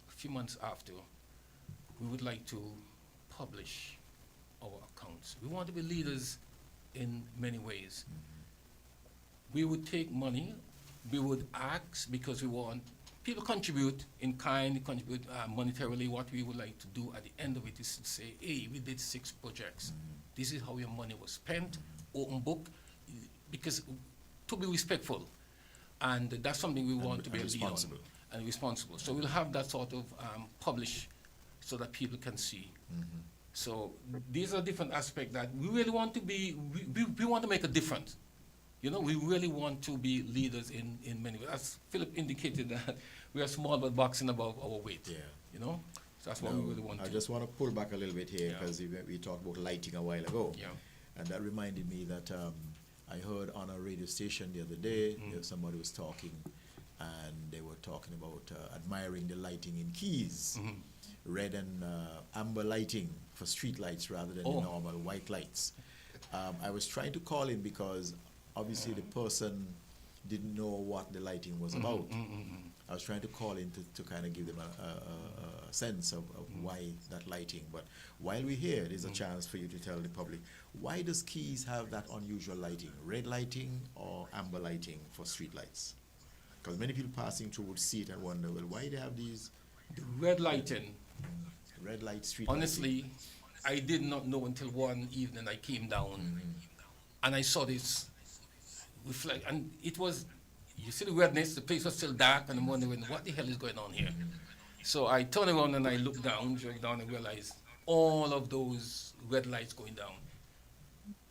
a few months after, we would like to publish our accounts. We want to be leaders in many ways. We would take money, we would ask, because we want people contribute in kind, contribute monetarily. What we would like to do at the end of it is to say, hey, we did 6 projects. This is how your money was spent, open book, because to be respectful. And that's something we want to be responsible. And responsible. So we'll have that sort of published so that people can see. So these are different aspects that we really want to be, we want to make a difference. You know, we really want to be leaders in many ways. As Philip indicated, that we are small but boxing above our weight. Yeah. You know, so that's what we really want to. I just want to pull back a little bit here, because we talked about lighting a while ago. Yeah. And that reminded me that I heard on a radio station the other day, somebody was talking, and they were talking about admiring the lighting in Keys. Red and amber lighting for street lights rather than the normal white lights. I was trying to call in because obviously the person didn't know what the lighting was about. I was trying to call in to kind of give them a sense of why that lighting. But while we're here, there's a chance for you to tell the public, why does Keys have that unusual lighting? Red lighting or amber lighting for street lights? Because many people passing through would see it and wonder, well, why they have these? The red lighting. Red light street honestly, lighting. I did not know until one evening I came down and I saw this reflect, and it was, you see the redness, the place was still dark, and I'm wondering what the hell is going on here. So I turned around and I looked down, and realized all of those red lights going down.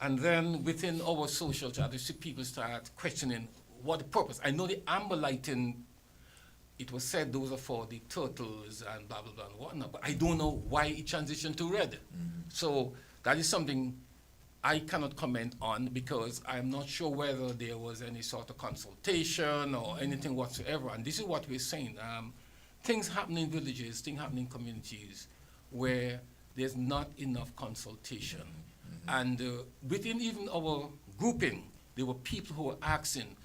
And then within our social chat, you see people start questioning what the purpose. I know the amber lighting, it was said those are for the turtles and blah, blah, blah, and whatnot, but I don't know why it transitioned to red. So that is something I cannot comment on, because I'm not sure whether there was any sort of consultation or anything whatsoever. And this is what we're saying. Things happen in villages, things happen in communities where there's not enough consultation. And within even our grouping, there were people who were asking,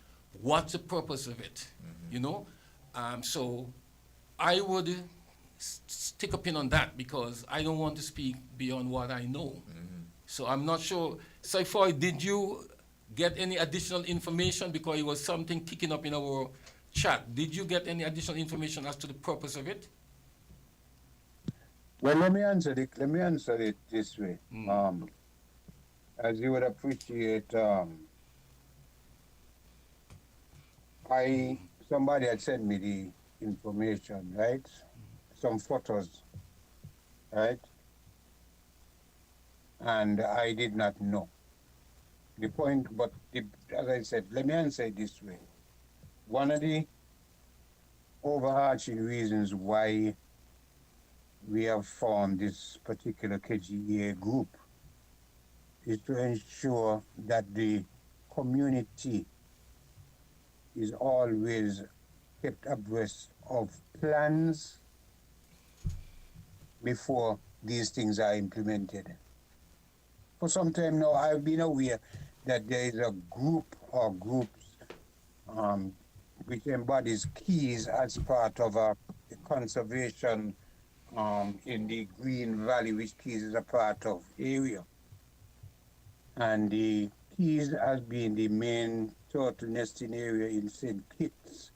what's the purpose of it? You know? So I would stick a pin on that, because I don't want to speak beyond what I know. So I'm not sure. Saifoy, did you get any additional information, because it was something kicking up in our chat? Did you get any additional information as to the purpose of it? Well, let me answer it this way. As you would appreciate, somebody had sent me the information, right? Some photos, right? And I did not know the point, but as I said, let me answer it this way. One of the overarching reasons why we have formed this particular KGEA group is to ensure that the community is always kept abreast of plans before these things are implemented. For some time now, I've been aware that there is a group or groups which embodies Keys as part of a conservation in the Green Valley, which Keys is a part of area. And the Keys has been the main turtle nesting area in St. Kitts,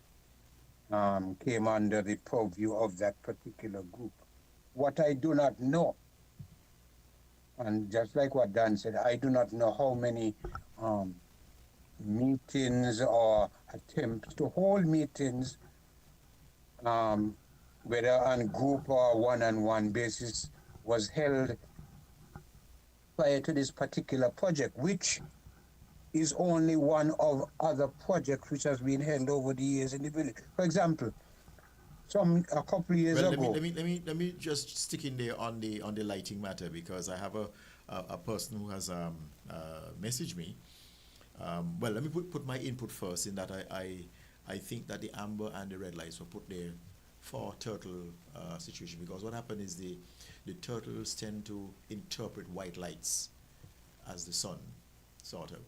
came under the purview of that particular group. What I do not know, and just like what Dan said, I do not know how many meetings or attempts to hold meetings, whether on group or one-on-one basis, was held prior to this particular project, which is only one of other projects which has been held over the years in the village. For example, a couple of years Well, ago. let me just stick in there on the lighting matter, because I have a person who has messaged me. Well, let me put my input first in that I think that the amber and the red lights were put there for turtle situation, because what happened is the turtles tend to interpret white lights as the sun, sort of,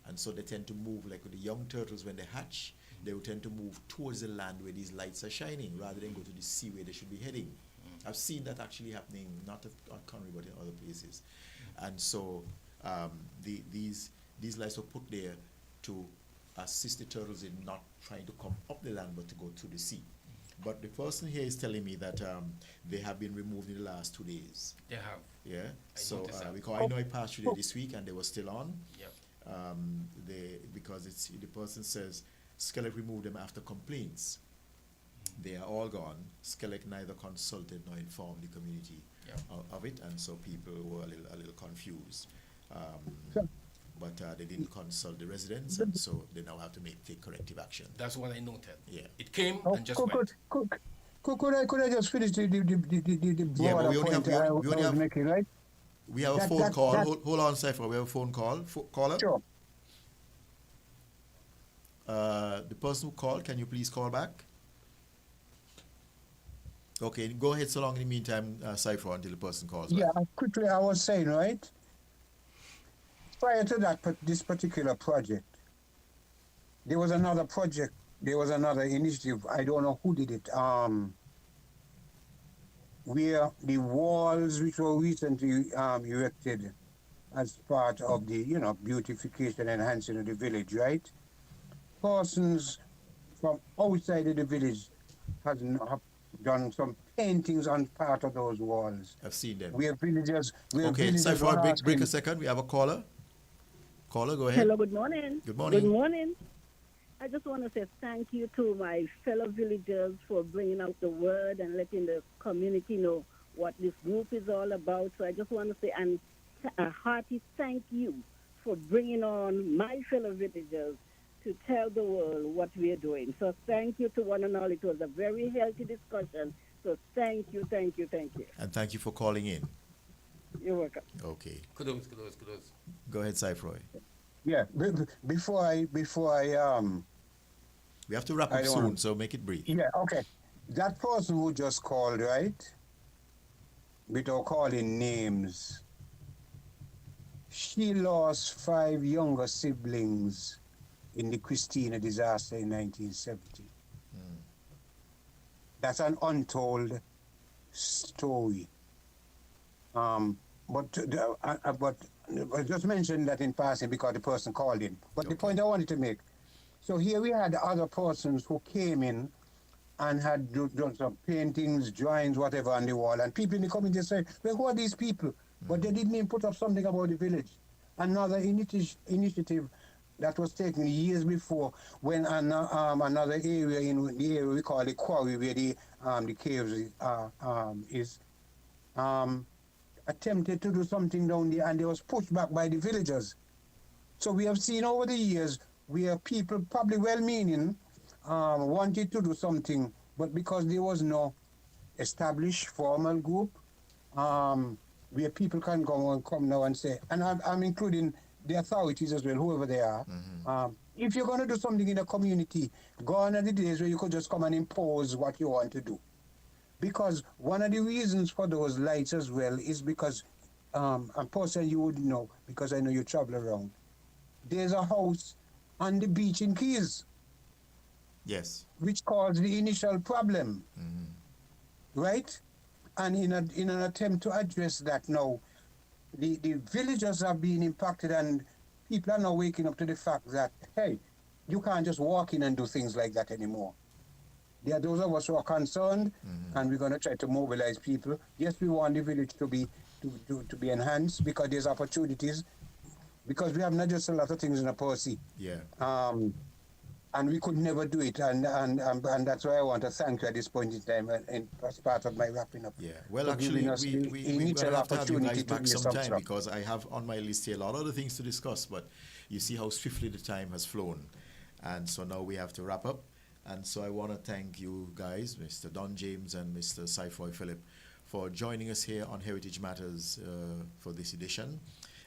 and so they tend to move, like with the young turtles when they hatch, they will tend to move towards the land where these lights are shining rather than go to the sea where they should be heading. I've seen that actually happening, not at Connery but in other places. And so these lights were put there to assist the turtles in not trying to come up the land but to go to the sea. But the person here is telling me that they have been removed in the last 2 days. They have. Yeah. So because I know I passed through there this week and they were still on. Yep. Because the person says Skellig removed them after complaints. They are all gone. Skellig neither consulted nor informed the community of it, and so people were a little confused. But they didn't consult the residents, and so they now have to take corrective action. That's what I noted. Yeah. It came and just went. Could I just finish the broader point I was making, right? We have a phone call. Hold on, Cypher. We have a phone call. Caller? Sure. The person who called, can you please call back? Okay, go ahead so long in the meantime, Cypher, until the person calls back. Yeah, quickly I was saying, right? Prior to this particular project, there was another project, there was another initiative, I don't know who did it, where the walls which were recently erected as part of the, beautification and enhancing of the village, right? Persons from outside of the village have done some paintings on part of those walls. I've seen them. We have villagers. Okay, Cypher, break a second. We have a caller. Caller, go ahead. Hello, good morning. Good morning. Good morning. I just want to say thank you to my fellow villagers for bringing out the word and letting the community know what this group is all about. So I just want to say a hearty thank you for bringing on my fellow villagers to tell the world what we are doing. So thank you to one and all. It was a very healthy discussion. So thank you. And thank you for calling in. You're welcome. Okay. Kudos. Go ahead, Cypher. Yeah, before I we have to wrap up soon, so make it brief. Yeah, okay. That person who just called, right? Without calling names, she lost 5 younger siblings in the Christina disaster in 1970. That's an untold story. But I just mentioned that in passing because the person called in. But the point I wanted to make, so here we had other persons who came in and had done some paintings, drawings, whatever on the wall, and people in the community said, well, who are these people? But they didn't even put up something about the village. Another initiative that was taken years before when another area in the area we call the quarry where the caves is attempted to do something down there, and they was pushed back by the villagers. So we have seen over the years where people, probably well-meaning, wanted to do something, but because there was no established formal group, where people can go and come now and say, and I'm including the authorities as well, whoever they are. If you're going to do something in a community, gone are the days where you could just come and impose what you want to do. Because one of the reasons for those lights as well is because, and person you would know, because I know you travel around, there's a house on the beach in Keys. Yes. Which caused the initial problem. Right? And in an attempt to address that now, the villagers are being impacted, and people are now waking up to the fact that, hey, you can't just walk in and do things like that anymore. There are those of us who are concerned, and we're going to try to mobilize people. Yes, we want the village to be enhanced because there's opportunities, because we have not just a lot of things in a policy. Yeah. and we could never do it. And that's why I want to thank you at this point in time, and as part of my wrapping up. Yeah, well, for actually, giving us we're the going to initial have to have you opportunity guys to back hear some sometime stuff. because I have on my list here a lot of the things to discuss, but you see how swiftly the time has flown. And so now we have to wrap up. And so I want to thank you guys, Mr. Don James and Mr. Saifoy Philip, for joining us here on Heritage Matters for this edition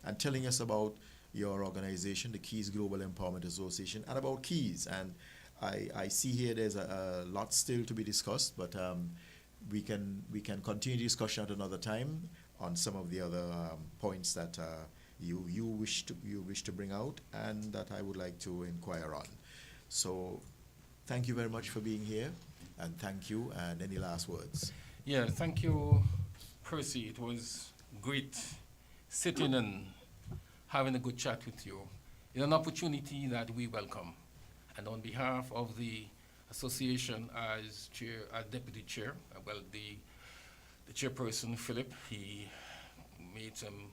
and telling us about your organization, the Keys Global Empowerment Association, and about Keys. And I see here there's a lot still to be discussed, but we can continue discussion at another time on some of the other points that you wish to bring out and that I would like to inquire on. So thank you very much for being here, and thank you. And any last words? Yeah, thank you, Percy. It was great sitting and having a good chat with you. It's an opportunity that we welcome. And on behalf of the association as deputy chair, the chairperson, Philip, he made some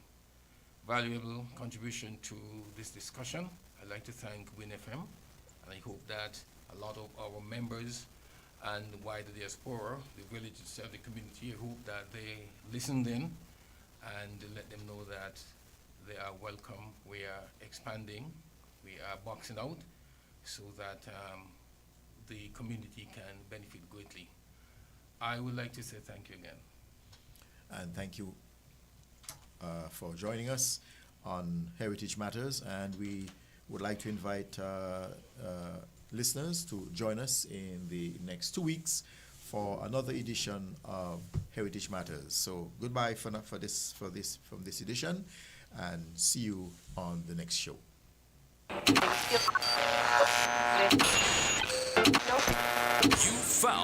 valuable contribution to this discussion. I'd like to thank winnfm, and I hope that a lot of our members and wider diaspora, the village itself, the community, I hope that they listened in and let them know that they are welcome. We are expanding, we are boxing out so that the community can benefit greatly. I would like to say thank you again. And thank you for joining us on Heritage Matters, and we would like to invite listeners to join us in the next 2 weeks for another edition of Heritage Matters. So goodbye from this edition, and see you on the next show. You found